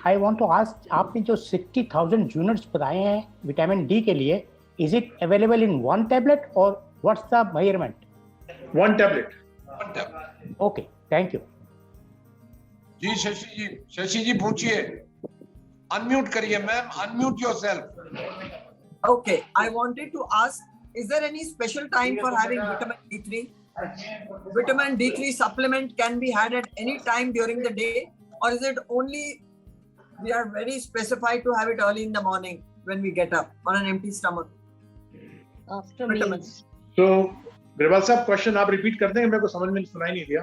I want to ask, आपने जो 60,000 units बताए हैं vitamin D के लिए, is it available in one tablet or what's the measurement? One tablet. Okay, thank you. जी शशि जी पूछिए. Unmute करिए ma'am, unmute yourself. Okay, I wanted to ask, is there any special time for having vitamin D3? Vitamin D3 supplement can be had at any time during the day, or is it only we are very specified to have it early in the morning when we get up on an empty stomach? After Vitamins. meals. So Grewal साहब, question आप repeat कर देंगे, मेरे को समझ में सुनाई नहीं दिया.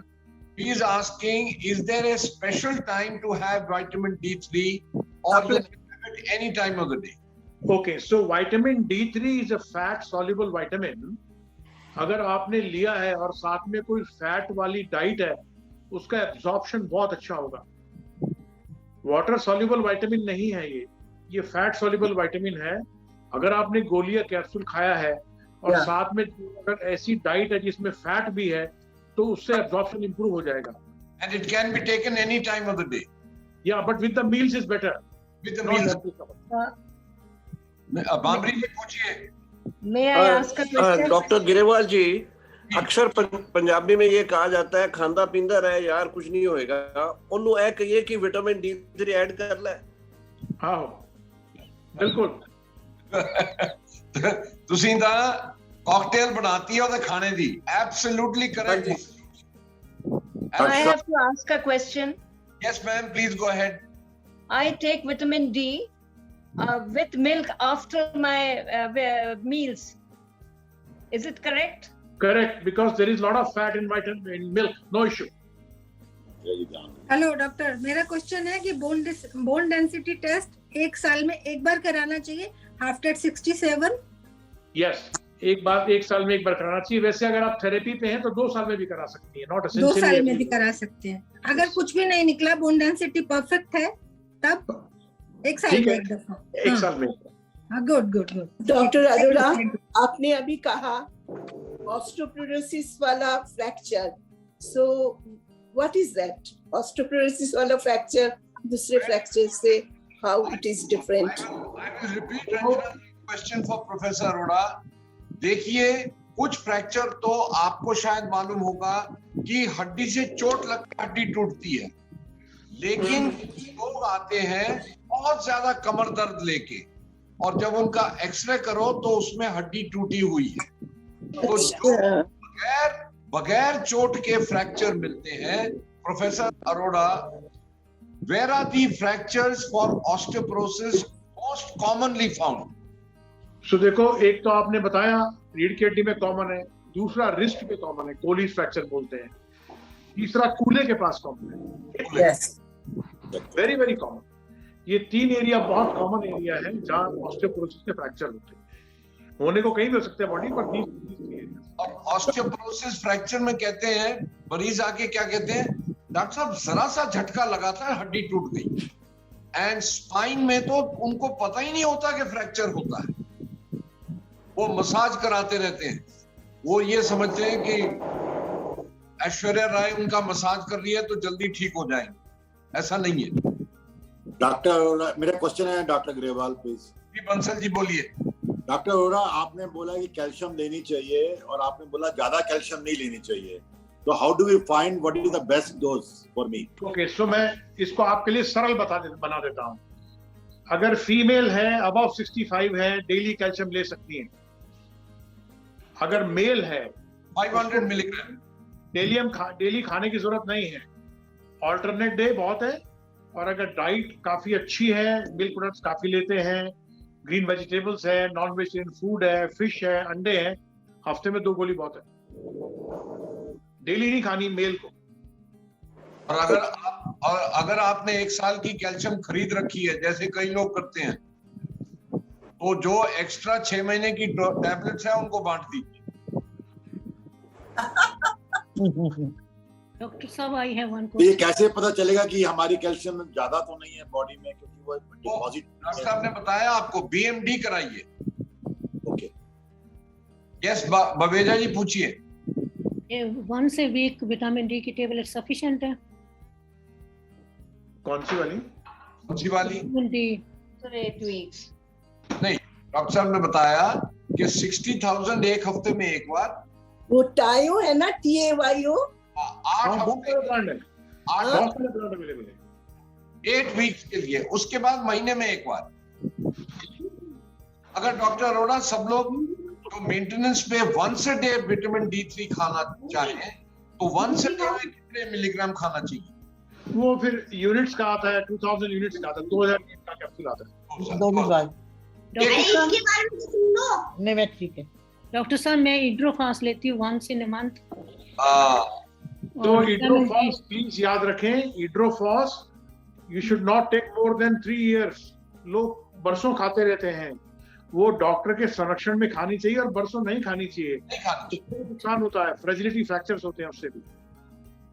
He is asking, is there a special time to have vitamin D3 or you can have it any time of the day? Okay, so vitamin D3 is a fat soluble vitamin. अगर आपने लिया है और साथ में कोई fat वाली diet है, उसका एब्जॉर्प्शन बहुत अच्छा होगा. वाटर सॉल्युबल विटामिन नहीं है ये फैट सॉल्युबल विटामिन है. अगर आपने गोलियां कैप्सूल खाया है और साथ में अगर ऐसी डाइट है जिसमें फैट भी है, तो उससे एब्जॉर्प्शन इंप्रूव हो जाएगा. And it can be taken any time of the day. Yeah, but with the meals is better. With the meals. Babri जी पूछिए. May I ask a question? Doctor Grewal ji, अक्सर पंजाबी में ये कहा जाता है, खांदा पींदा रहे यार कुछ नहीं होएगा, ਉਹਨੂੰ ਇਹ ਕਹੀਏ ਕਿ ਵਿਟਾਮਿਨ D3 ਐਡ ਕਰ ਲੈ. हाँ, बिल्कुल. ਤੁਸੀਂ ਤਾਂ ਕਾਕਟੇਲ ਬਣਾਤੀ ਹੈ ਉਹਦੇ ਖਾਣੇ ਦੀ. Absolutely correct. I have to ask a question. Yes ma'am, please go ahead. I take vitamin D with milk after my meals. Is it correct? Correct, because there is lot of fat in vitamin in milk. No issue. Hello doctor, मेरा question है कि bone density test 1 साल में एक बार कराना चाहिए after 67? Yes, एक साल में एक बार कराना चाहिए. वैसे अगर आप थेरेपी पे हैं तो 2 साल में भी करा सकती हैं. नॉट 2 साल में भी करा सकते हैं. अगर कुछ भी नहीं निकला, बोन डेंसिटी परफेक्ट है, तब 1 साल में एक दफा. 1 साल में. हाँ, गुड. डॉक्टर अरोड़ा, आपने अभी कहा ऑस्टियोपोरोसिस वाला fracture. So what is that? Osteoporosis वाला फ्रैक्चर दूसरे फ्रैक्चर से how it is different? I will repeat Ranjana's question for Professor Arora. देखिए, कुछ फ्रैक्चर तो आपको शायद मालूम होगा कि हड्डी से चोट लगकर हड्डी टूटती है, लेकिन लोग आते हैं बहुत ज्यादा कमर दर्द लेके, और जब उनका एक्सरे करो तो उसमें हड्डी टूटी हुई है. तो जो बगैर चोट के फ्रैक्चर मिलते हैं, professor Arora, where are the fractures for osteoporosis most commonly found? So देखो, एक तो आपने बताया रीढ़ की हड्डी में कॉमन है, दूसरा रिस्ट पे कॉमन है, कोलिस फ्रैक्चर बोलते हैं, तीसरा कूल्हे के पास कॉमन है. Yes. Very very common. ये 3 एरिया बहुत कॉमन एरिया है जहाँ ऑस्टियोपोरोसिस के फ्रैक्चर होते हैं. होने को कहीं भी हो सकते हैं बॉडी पर. और ऑस्टियोपोरोसिस फ्रैक्चर में कहते हैं, मरीज आके क्या कहते हैं, डॉक्टर साहब जरा सा झटका लगा था, हड्डी टूट गई. एंड स्पाइन में तो उनको पता ही नहीं होता कि फ्रैक्चर होता है. वो मसाज कराते रहते हैं, वो ये समझते हैं कि ऐश्वर्या राय उनका मसाज कर रही है तो जल्दी ठीक हो जाएंगे. ऐसा नहीं है. डॉक्टर, मेरा क्वेश्चन है डॉक्टर ग्रेवाल प्लीज. जी बंसल जी बोलिए. डॉक्टर अरोड़ा, आपने बोला कि कैल्शियम लेनी चाहिए और आपने बोला ज्यादा कैल्शियम नहीं लेनी चाहिए, तो how do we find what is the best dose for me? Okay, so मैं इसको आपके लिए सरल बना देता हूँ. अगर फीमेल है, अबव 65 है, डेली कैल्शियम ले सकती हैं. अगर मेल है 500 मिलीग्राम डेली खाने की जरूरत नहीं है. ऑल्टरनेट डे बहुत है. और अगर डाइट काफी अच्छी है, मिल्क प्रोडक्ट्स काफी लेते हैं, ग्रीन वेजिटेबल्स है, नॉन वेजिटेरियन फूड है, फिश है, अंडे हैं, हफ्ते में 2 गोली बहुत है. डेली नहीं खानी मेल को. और अगर आपने 1 साल की कैल्शियम खरीद रखी है, जैसे कई लोग करते हैं, तो जो एक्स्ट्रा 6 महीने की टैबलेट्स है उनको बांट दीजिए. डॉक्टर साहब आई हैव वन तो ये क्वेश्चन। कैसे पता चलेगा कि हमारी कैल्शियम ज्यादा तो नहीं है बॉडी में, क्योंकि वो डिपॉजिट। डॉक्टर साहब ने बताया आपको BMD कराइए। ओके, यस बवेजा जी पूछिए। Once a week vitamin D की टेबलेट सफिशिएंट है? कौन सी वाली? कौन सी वाली? Vitamin D 8 weeks. नहीं, डॉक्टर साहब ने बताया कि 60,000 एक हफ्ते में एक बार। वो टायो है ना, TAYO। 8 हफ्ते ब्रांड है, 8 बहुत सारे ब्रांड अवेलेबल है। 8 वीक्स के लिए, उसके बाद महीने में एक बार। अगर डॉक्टर अरोड़ा सब लोग तो मेंटेनेंस पे once a day vitamin D3 खाना चाहें तो वंस अ डे में कितने मिलीग्राम खाना चाहिए? वो फिर यूनिट्स का आता है, 2000 यूनिट्स का आता है, 2000 यूनिट का कैप्सूल आता है। दो भी बार एक- नहीं, मैं ठीक है। डॉक्टर साहब मैं इड्रोफास लेती हूँ वंस इन अ मंथ। तो इड्रोफॉस प्लीज याद रखें, इड्रोफॉस you should not take more than 3 years। लोग बरसों खाते रहते हैं, वो डॉक्टर के संरक्षण में खानी चाहिए और बरसों नहीं खानी चाहिए। नुकसान होता है, फ्रेजिलिटी फ्रैक्चर्स होते हैं उससे भी।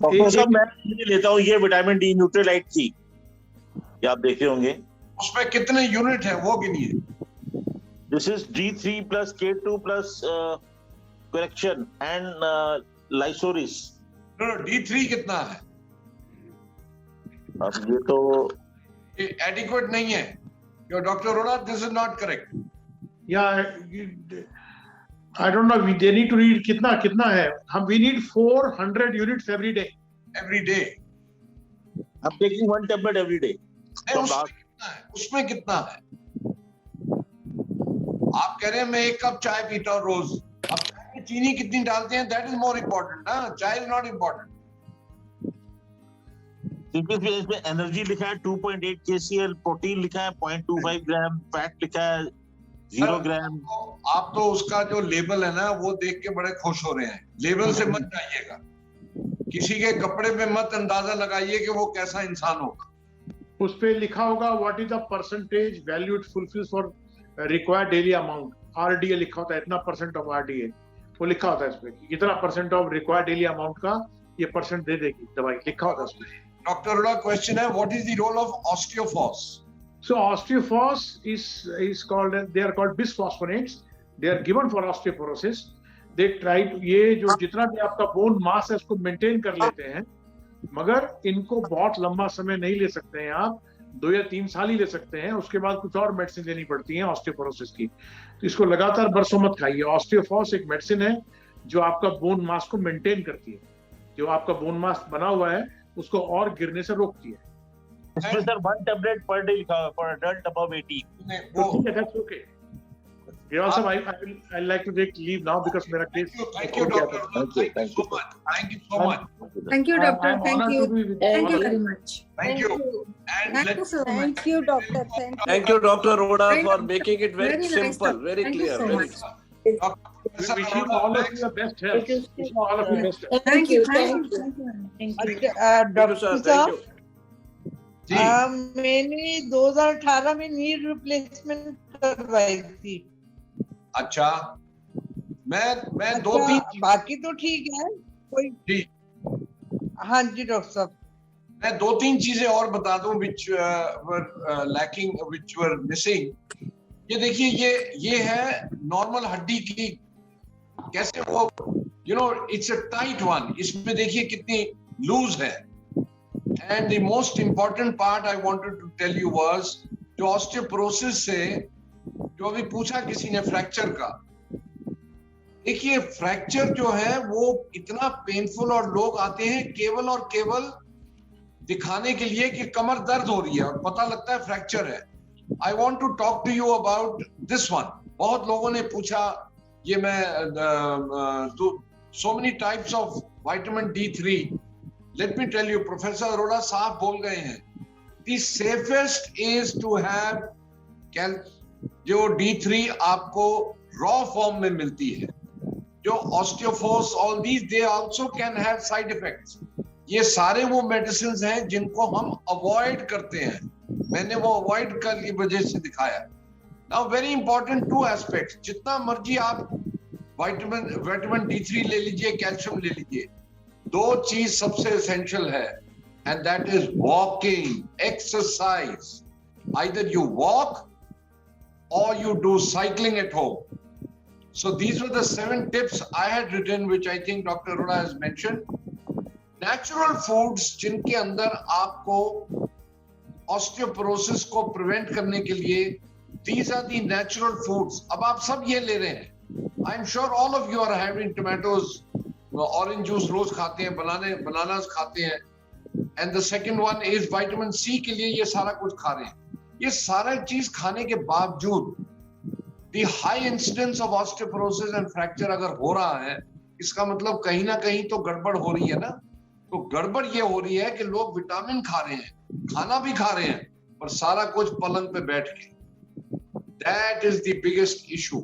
डॉक्टर साहब मैं ये लेता हूँ, ये विटामिन डी न्यूट्रीलाइट की, ये आप देखे होंगे। उसमें कितने यूनिट है वो गिनिए। This is D3 plus K2 plus correction and lysoris। D3 कितना है? अब ये तो एडिक्वेट नहीं है। Your doctor Arora, this is not correct. Yeah I don't know, they need to read कितना है। Hmm we need 400 units every day. I'm taking 1 tablet every day। उसमें कितना है? आप कह रहे हैं मैं 1 कप चाय पीता हूँ रोज, अब चाय में चीनी कितनी डालते हैं दैट इज मोर इम्पोर्टेंट ना, चाय इज नॉट इम्पोर्टेंट। इसमें एनर्जी लिखा है 2.8 kcal, प्रोटीन लिखा है 0.25 ग्राम, फैट लिखा है 0 ग्राम। आप तो उसका जो लेबल है ना वो देख के बड़े खुश हो रहे हैं। लेबल से मत जाइएगा, किसी के कपड़े पे मत अंदाजा लगाइए कि वो कैसा इंसान होगा। उस पे लिखा होगा what is the percentage value it fulfils for required daily amount. RDA लिखा होता है, इतना % ऑफ RDA, वो लिखा होता है इसमें कि इतना % ऑफ रिक्वायर्ड डेली अमाउंट का ये % दे देगी दवाई, लिखा होता है उसमें। डॉक्टर अरोड़ा, क्वेश्चन है what is the role of osteophos? So osteophos is called, they are called bisphosphonates। They are given for osteoporosis। They try to, ये जो जितना भी आपका बोन मास है उसको मेंटेन कर लेते हैं, मगर इनको बहुत लंबा समय नहीं ले सकते हैं आप, 2 या 3 साल ही ले सकते हैं। उसके बाद कुछ और मेडिसिन लेनी पड़ती है ऑस्टियोपोरोसिस की, तो इसको लगातार बरसों मत खाइए। ऑस्टियोफॉस एक मेडिसिन है जो आपका बोन मास को मेंटेन करती है, जो आपका बोन मास बना हुआ है उसको और गिरने से रोकती है। इसमें सर 1 tablet per day लिखा है for adult above 18। तो ठीक है, that's okay। Gewal sir, I like to take leave now because मेरा case। Thank you doctor, thank you so much, thank you so much, Thank you, doctor. I'm Thank honored you. to be with Thank all you of very you। much. thank you, and Thank you let's so much. Thank you, doctor. Thank you. Thank you, Dr. Aroda, Very for nice. making it very Very nice, simple, doctor. very Thank you clear, so very. much. We wish you all of you the best health। Wish you all of you best health। Thank you. Thank you. Thank you। Thank you, sir. Doctor Thank साहब, you. जी मैंने 2018 में knee replacement करवाई थी। अच्छा, मैं 2-3 बाकी तो ठीक है कोई। जी हाँ जी डॉक्टर साहब, मैं 2-3 चीजें और बता दूं which were lacking, which were missing। ये देखिए, ये है नॉर्मल हड्डी की, कैसे वो इट्स अ टाइट वन, इसमें देखिए कितनी लूज है। And the most important part I wanted to tell you was, जो ऑस्टियोपोरोसिस से जो अभी पूछा किसी ने फ्रैक्चर का, देखिए फ्रैक्चर जो है वो इतना पेनफुल, और लोग आते हैं केवल और केवल दिखाने के लिए कि कमर दर्द हो रही है और पता लगता है फ्रैक्चर है। I want to talk to you about this one. बहुत लोगों ने पूछा, ये मैं so many types of vitamin D3। Let me tell you, professor Arora साहब बोल गए हैं, the safest is to have जो D3 आपको रॉ फॉर्म में मिलती है, जो osteophos, all these they also can have side effects. ये सारे वो मेडिसिन हैं जिनको हम अवॉइड करते हैं, मैंने वो अवॉइड कर की वजह से दिखाया। नाउ वेरी इंपॉर्टेंट 2 एस्पेक्ट्स, जितना मर्जी आप विटामिन D3 ले लीजिए, कैल्शियम ले लीजिए, दो चीज सबसे एसेंशियल है, and that is walking, exercise. Either you walk or you do cycling at home. So these were the 7 tips I had written, which I think Dr. Arora has mentioned. Natural foods जिनके अंदर आपको osteoporosis को prevent करने के लिए, these are the natural foods. अब आप सब ये ले रहे हैं. I'm sure all of you are having tomatoes, orange juice रोज खाते हैं, bananas खाते हैं. And the second one is vitamin C के लिए ये सारा कुछ खा रहे हैं. ये सारा चीज खाने के बावजूद the high incidence of osteoporosis and fracture अगर हो रहा है, इसका मतलब कहीं ना कहीं तो गड़बड़ हो रही है ना. तो गड़बड़ ये हो रही है कि लोग विटामिन खा रहे हैं, खाना भी खा रहे हैं, पर सारा कुछ पलंग पे बैठ के. That is the biggest issue.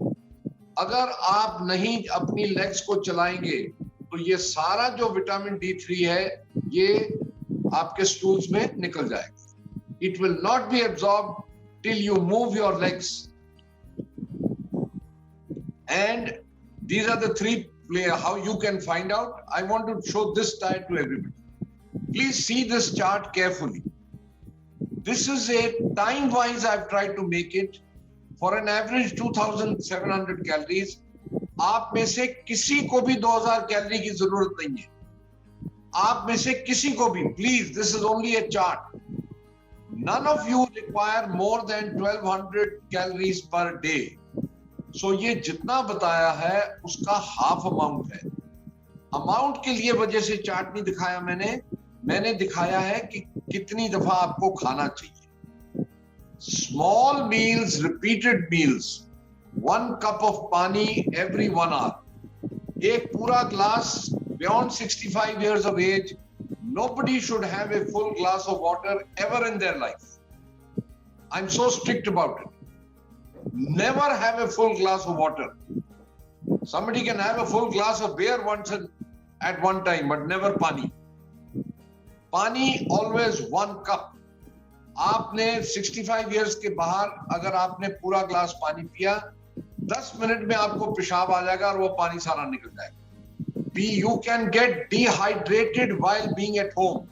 अगर आप नहीं अपनी लेग्स को चलाएंगे तो ये सारा जो विटामिन D3 है ये आपके स्टूल्स में निकल जाएगा. It will not be absorbed till you move your legs. And these are the 3 how you can find out. I want to show this diet to everybody. Please see this chart carefully. This is a time wise I've tried to make it. For an average 2700 calories, आप में से किसी को भी 2000 calorie की जरूरत नहीं है. आप में से किसी को भी, please, this is only a chart. None of you require more than 1200 calories per day. So ये जितना बताया है उसका हाफ अमाउंट है. अमाउंट के लिए वजह से चार्ट नहीं दिखाया मैंने दिखाया है कि कितनी दफा आपको खाना चाहिए. Small meals, repeated meals, 1 cup of pani every 1 hour. एक पूरा glass beyond 65 years of age, nobody should have a full glass of water ever in their life. I'm so strict about it. Never have a full glass of water. Somebody can have a full glass of beer once at one time, but never pani. Pani always 1 cup. आपने 65 years के बाहर अगर आपने पूरा glass पानी पिया, 10 minute में आपको पेशाब आ जाएगा और वो पानी सारा निकल जाएगा. You can get dehydrated while being at home,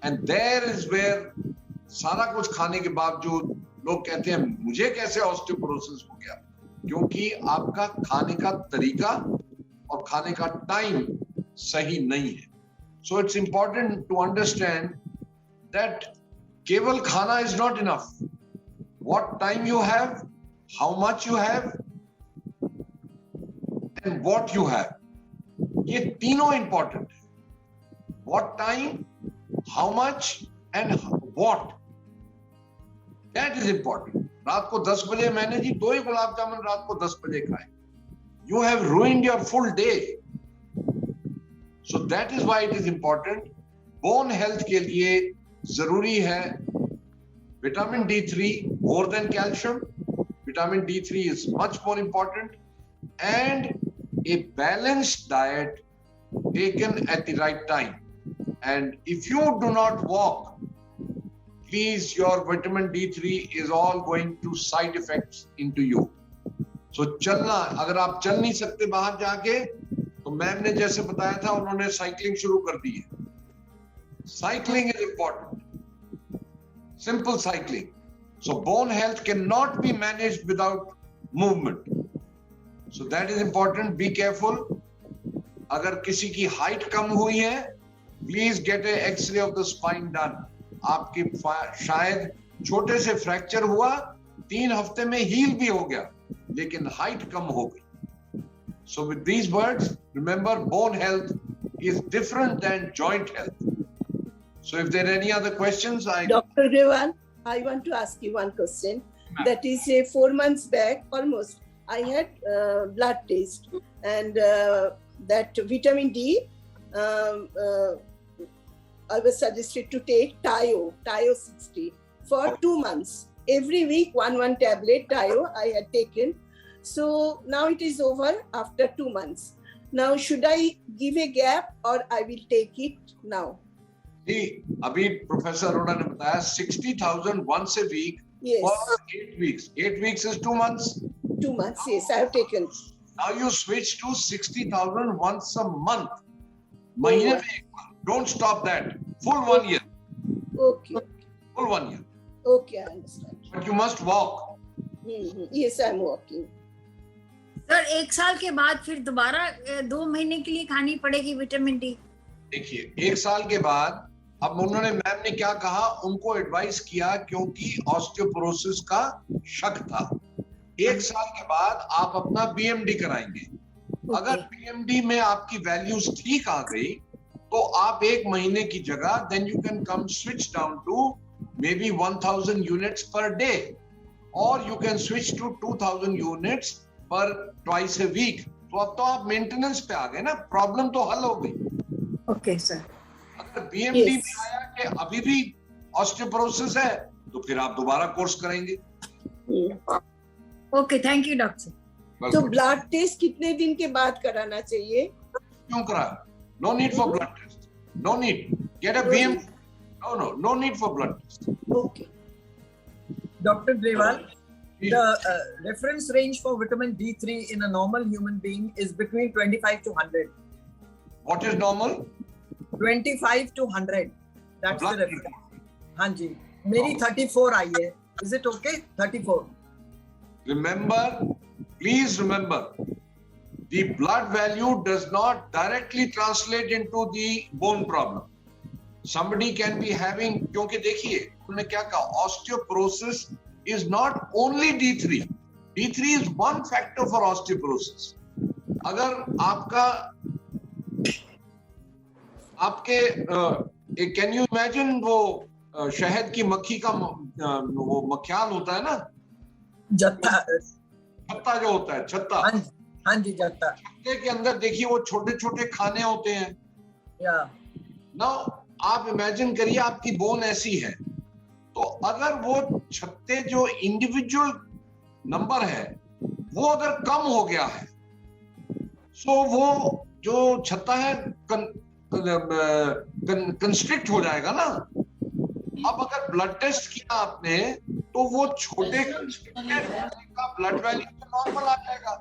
and there is where सारा कुछ खाने के बावजूद लोग कहते हैं मुझे कैसे ऑस्टियोपोरोसिस हो गया, क्योंकि आपका खाने का तरीका और खाने का टाइम सही नहीं है. So it's important to understand that केवल खाना is not enough. What time you have, how much you have, and what you have. ये तीनों important है. What time, how much, and what. That is important. रात को 10 बजे मैंने जी 2 ही गुलाब जामुन रात को 10 बजे खाए. You have ruined your full day. So that is why it is important. Bone health के लिए जरूरी है vitamin D3 more than calcium. Vitamin D3 is much more important, and a balanced diet taken at the right time. And if you do not walk, please, your vitamin D3 is all going to side effects into you. So चलना, अगर आप चल नहीं सकते बाहर जाके, तो ma'am ने जैसे बताया था उन्होंने साइकिलिंग शुरू कर दी है. Cycling is important. Simple cycling. So bone health cannot be managed without movement. So that is important. Be careful. अगर किसी की हाइट कम हुई है, please get a X-ray of the spine done. आपकी शायद छोटे से फ्रैक्चर हुआ, 3 हफ्ते में हील भी हो गया, लेकिन हाइट कम हो गई. So with these words, remember bone health is different than joint health. So if there are any other questions, Dr. Grewal, I want to ask you one question. That is 4 months back, almost, I had blood test, and that vitamin D, I was suggested to take Tio 60 for 2 months. Every week, one tablet Tio I had taken. So now it is over after 2 months. Now should I give a gap or I will take it now? अभी professor Arora ने बताया 60,000 once a week for 8 weeks. 8 weeks is 2 months. 2 months, yes, I have taken. Now you switch to 60,000 once a month. महीने में एक बार, don't stop that, full 1 year. Okay. Full 1 year. Okay, I understand. But you must walk. Yes, I'm walking. Sir 1 साल के बाद फिर दोबारा 2 महीने के लिए खानी पड़ेगी विटामिन डी? देखिए 1 साल के बाद, अब उन्होंने, मैम ने क्या कहा, उनको एडवाइस किया क्योंकि ऑस्टियोपोरोसिस का शक था। 1 साल के बाद आप अपना बीएमडी कराएंगे। अगर बीएमडी में आपकी वैल्यूज ठीक आ गई तो आप 1 महीने की जगह then you can come switch down to maybe 1000 units per day और you can switch to 2000 units per twice a week. तो अब तो आप मेंटेनेंस पे आ गए ना, प्रॉब्लम तो हल हो गई। Okay sir. अगर बीएमडी में आया कि अभी भी ऑस्टियोपोरोसिस है तो फिर आप दोबारा कोर्स करेंगे। Okay, thank you doctor. तो ब्लड टेस्ट कितने दिन के बाद कराना चाहिए? क्यों करा? No need for blood test, no need, get a BMD, no need for blood test. Okay Dr. Grewal, the reference range for vitamin D3 in a normal human being is between 25 to 100. What is normal? 25 to 100. That's the reference. हाँ जी, मेरी 34 आई है. Is it okay? 34. Remember, please remember, the blood value does not directly translate into the bone problem. Somebody can be having, क्योंकि देखिए उन्होंने क्या कहा, osteoporosis is not only D3. D3 is one factor for osteoporosis. अगर आपके can you imagine वो शहद की मक्खी का वो मक्खियाल होता है ना, छत्ता जो होता है, छत्ता। हाँ जी, छत्ता। छत्ते के अंदर देखिए वो छोटे छोटे खाने होते हैं। नाउ आप इमेजिन करिए आपकी बोन ऐसी है, तो अगर वो छत्ते जो इंडिविजुअल नंबर है वो अगर कम हो गया है, सो वो जो छत्ता है कंस्ट्रिक्ट हो जाएगा ना। अब अगर ब्लड टेस्ट किया आपने तो वो छोटे का ब्लड वैल्यू तो नॉर्मल आ जाएगा,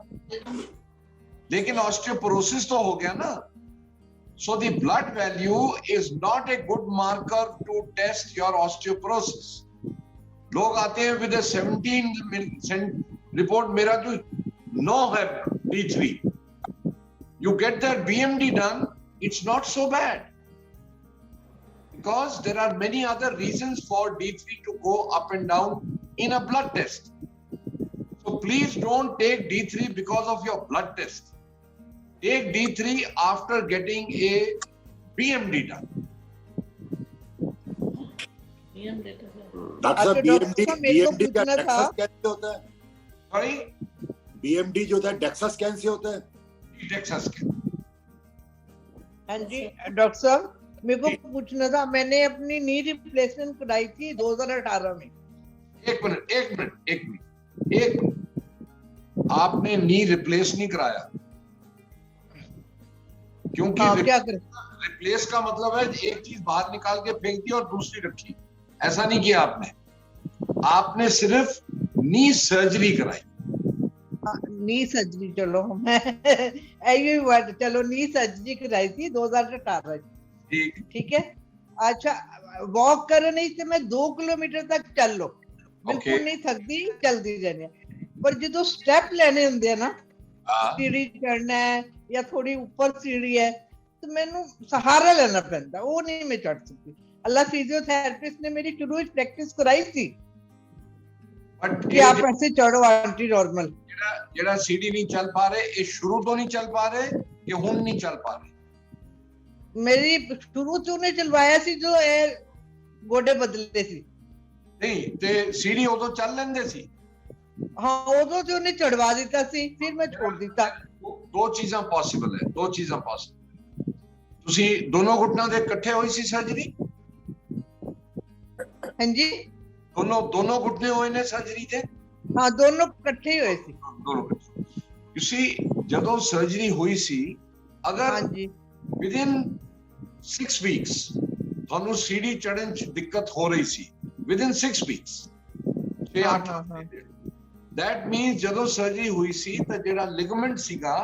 लेकिन ऑस्टियोपोरोसिस तो हो गया ना। So the blood value is not a good marker to test your osteoporosis. लोग आते हैं with a 17 report, मेरा जो 9 है D3. You get that BMD done, it's not so bad. Because there are many other reasons for D3 to go up and down in a blood test. So please don't take D3 because of your blood test. Take D3 after getting a BMD done. Doctor साहब BMD का DEXA scan से होता है? Sorry? BMD जो होता है DEXA scan से होता है? DEXA scan. हाँ जी डॉक्टर साहब, मेरे को पूछना था, मैंने अपनी नी रिप्लेसमेंट कराई थी 2018 में। एक मिनट, आपने नी रिप्लेस नहीं कराया, क्योंकि क्या करें? रिप्लेस का मतलब है एक चीज बाहर निकाल के फेंक दी और दूसरी रखी। ऐसा नहीं किया आपने सिर्फ नी सर्जरी कराई। नी सर्जरी, चलो मैं चलो नी सर्जरी कराई थी 2018। ठीक है, अच्छा वॉक कर नहीं थे, मैं 2 किलोमीटर तक चल लो, बिल्कुल नहीं थकती, चलती रहने। पर जो स्टेप लेने होंगे ना, सीढ़ी चढ़ना है या थोड़ी ऊपर सीढ़ी है, तो मैंने सहारा लेना पैंदा, वो नहीं मैं चढ़ सकती। अल्लाह फिजियोथेरेपिस्ट ने मेरी शुरू प्रैक्टिस कराई थी कि आप ऐसे चढ़ो आंटी नॉर्मल। जेड़ा सीढ़ी नहीं चल पा रहे, ये शुरू तो नहीं चल पा रहे, ये हुन नहीं चल पा रहे। मेरी शुरू तो उन्हें चलवाया सी जो गोडे बदले सी नहीं ते सीढ़ी उदो चल लेंदे सी। हाँ उदो तो उन्हें चढ़वा दिता सी, फिर मैं छोड़ दिता। दो चीज़ां पॉसिबल है, दो चीज़ां पॉसिबल। तुसी दोनों घुटना दे इकट्ठे हुई सी सर्जरी? हाँ जी, दोनों घुटने हुए ने सर्जरी थे? हाँ दोनों इकट्ठे हुए सी। दोनों you see, जदों सर्जरी हुई सी, अगर within 6 weeks थानू सीढ़ी चढ़न च दिक्कत हो रही सी, within 6 weeks 6-8 that means जदों सर्जरी हुई सी तो जेड़ा लिगामेंट सीगा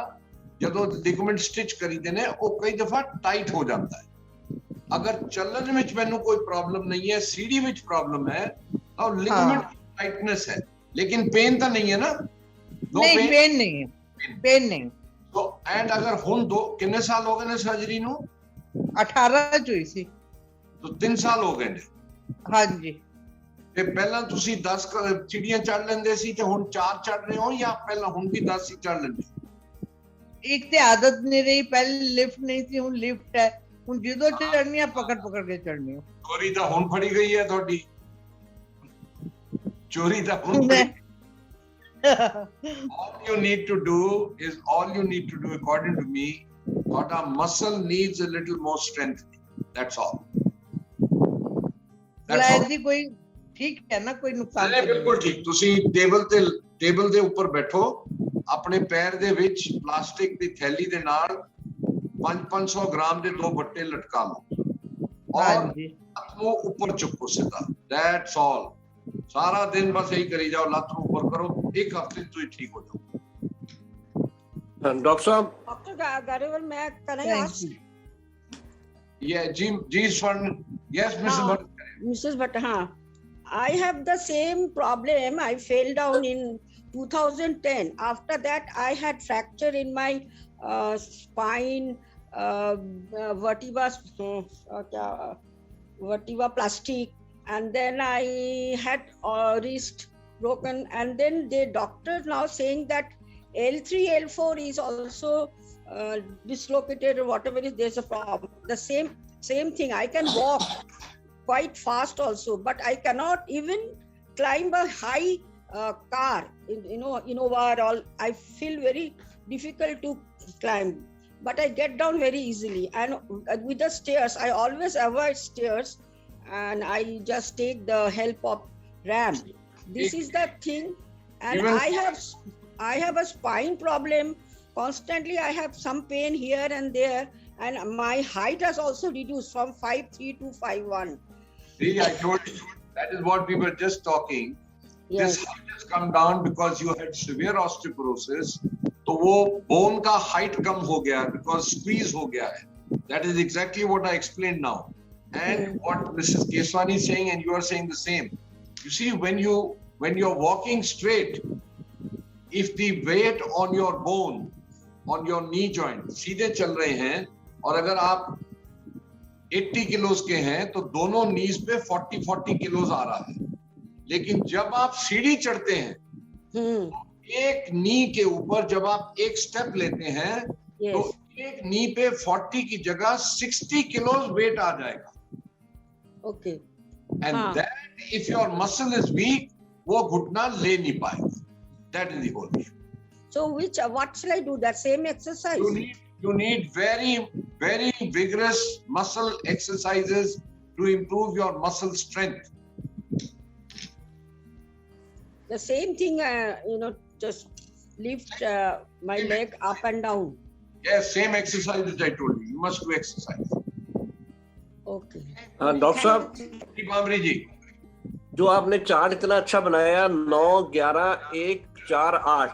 ਜਦੋਂ ਲਿਗਮੈਂਟ ਸਟਿਚ ਕਰੀਦੇ ਨੇ ਉਹ ਕਈ ਦਫਾ ਟਾਈਟ ਹੋ ਜਾਂਦਾ ਹੈ। ਅਗਰ ਚੱਲਣ ਵਿੱਚ ਮੈਨੂੰ ਕੋਈ ਪ੍ਰੋਬਲਮ ਨਹੀਂ ਹੈ, ਸੀੜੀ ਵਿੱਚ ਪ੍ਰੋਬਲਮ ਹੈ ਤਾਂ ਲਿਗਮੈਂਟ टाइटनेस है, लेकिन पेन तो नहीं है ना? नहीं पेन नहीं है, पेन नहीं। तो एंड अगर हुन दो कितने साल हो गए ने सर्जरी नु? 18 ਚ ਹੋਈ ਸੀ। तो 3 साल हो गए ने। ਹਾਂਜੀ। ਤੇ ਪਹਿਲਾਂ ਤੁਸੀਂ 10 ਚਿੜੀਆਂ ਚੜ ਲੈਂਦੇ ਸੀ ਤੇ ਹੁਣ 4 ਚੜ ਰਹੇ ਹੋ ਜਾਂ ਪਹਿਲਾਂ ਹੁਣ ਵੀ 10 ਹੀ ਚੜ ਲੈਂਦੇ? ਇੱਕ ਤੇ ਆਦਤ ਨਹੀਂ ਰਹੀ, ਪਹਿਲੇ ਲਿਫਟ ਨਹੀਂ ਸੀ, ਹੁਣ ਲਿਫਟ ਹੈ। ਹੁਣ ਜਦੋਂ ਚੜਨੀ ਆ ਪਕੜ ਕੇ ਚੜਨੀ ਹੋ। ਚੋਰੀ ਤਾਂ ਹੁਣ ਫੜੀ ਗਈ ਹੈ ਤੁਹਾਡੀ। चोरी था all you need to do according to me, but our muscle needs a little more strengthening, that's all। ਦੀ ਕੋਈ ਠੀਕ ਹੈ ਨਾ, ਕੋਈ ਨੁਕਸਾਨ ਨਹੀਂ, ਬਿਲਕੁਲ ਠੀਕ। ਤੁਸੀਂ ਟੇਬਲ ਦੇ ਉੱਪਰ ਬੈਠੋ, ਆਪਣੇ ਪੈਰ ਦੇ ਵਿੱਚ ਪਲਾਸਟਿਕ ਦੀ ਥੈਲੀ ਦੇ ਨਾਲ 500 ਗ੍ਰਾਮ ਦੇ 2 ਬੱਟੇ ਲਟਕਾ ਲਓ ਔਰ ਹੱਥ ਨੂੰ ਉੱਪਰ ਚੁੱਕੋ ਸਿੱਧਾ, that's all। सारा दिन बस यही करी जाओ, लत ऊपर करो, 1 हफ्ते तो ही ठीक हो जाओ। डॉक्टर साहब, डॉक्टर Garewal, मैं can I ask? Yeah, जी स्वर्ण, yes Mrs. Bhatt, हाँ, I have the same problem. I fell down in 2010. After that, I had fracture in my spine, vertebra plastic. And then I had wrist broken, and then the doctor now saying that L3, L4 is also dislocated or whatever is, there's a problem. The same thing. I can walk quite fast also, but I cannot even climb a high car. Innova or all. I feel very difficult to climb, but I get down very easily. And with the stairs, I always avoid stairs. And I just take the help of ramp. This is the thing. And I have a spine problem. Constantly I have some pain here and there, and my height has also reduced from 5'3" to 5'1". See, I told you, that is what we were just talking. Yes. This height has come down because you had severe osteoporosis. तो वो bone का height कम हो गया because squeeze हो गया है. That is exactly what I explained now. And what Mrs. Keswani is saying, and you are saying the same. You see, when you're walking straight, if the weight on your bone, on your knee joint, सीधे चल रहे हैं, और अगर आप 80 किलोस के हैं, तो दोनों नीज पे 40 किलोस आ रहा है। लेकिन जब आप सीढ़ी चढ़ते हैं, एक नी के ऊपर जब आप एक स्टेप लेते हैं, तो एक नी पे 40 की जगह 60 किलोस वेट आ जाएगा। Okay. And that if your muscle is weak, वो घुटना ले नहीं पाएगा। That is the whole issue. So what shall I do? That same exercise? You need very, very vigorous muscle exercises to improve your muscle strength. The same thing, just lift my leg up and down. Yes, same exercise which I told you. You must do exercise. Okay. Doctor साहब, बामरी जी, जो आपने chart इतना अच्छा बनाया 9, 11, 1, 4, 8,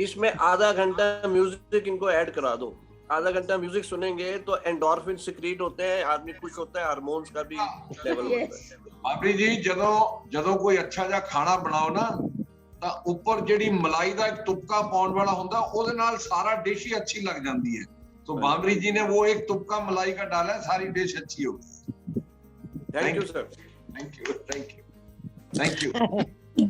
इसमें आधा घंटा music इनको ऐड करा दो। आधा घंटा म्यूजिक सुनेंगे तो एंडोर्फिन सिक्रीट होते हैं, आदमी खुश होता है, हार्मोन्स का भी लेवल होता है। बामरी जी, ਜਦੋਂ ਕੋਈ ਅੱਛਾ ਜਿਹਾ ਖਾਣਾ ਬਣਾਓ ਨਾ, ਤਾਂ ਉੱਪਰ ਜਿਹੜੀ ਮਲਾਈ ਦਾ ਇੱਕ ਤੁਪਕਾ ਪਾਉਣ ਵਾਲਾ ਹੁੰਦਾ, ਉਹਦੇ ਨਾਲ ਸਾਰਾ ਡਿਸ਼ ਹੀ ਅੱਛੀ ਲੱਗ ਜਾਂਦੀ ਹੈ। तो बामरी जी ने वो एक तुपका मलाई का डाला है, सारी डिश अच्छी हो गई। Thank you sir. Thank you.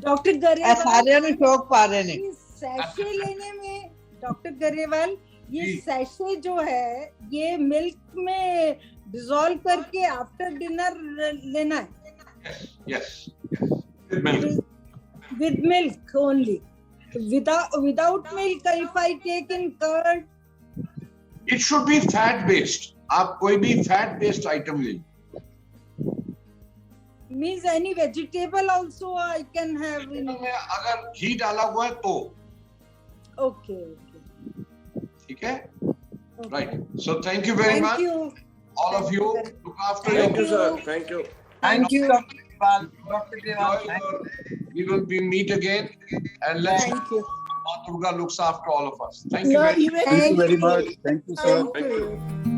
Doctor Grewal सारे ने शौक पा रहे ने सैशे लेने में। डॉक्टर गरेवाल, ये सैशे जो है ये मिल्क में डिसॉल्व करके आफ्टर डिनर लेना है? Yes, with milk only. Without milk, if I take in curd, it should be fat based. आप कोई भी fat based item ले लो। means any vegetable also I can have in it. अगर घी डाला हुआ है तो okay. ठीक है, right? So thank you very much. All of you, look after Thank you, sir. Thank you. Thank you, Dr. Deval. We will meet again, and let's. Thank you. Ma Durga looks after all of us. Thank you No, very even much. Thank you very much. Thank you, sir. Thank you.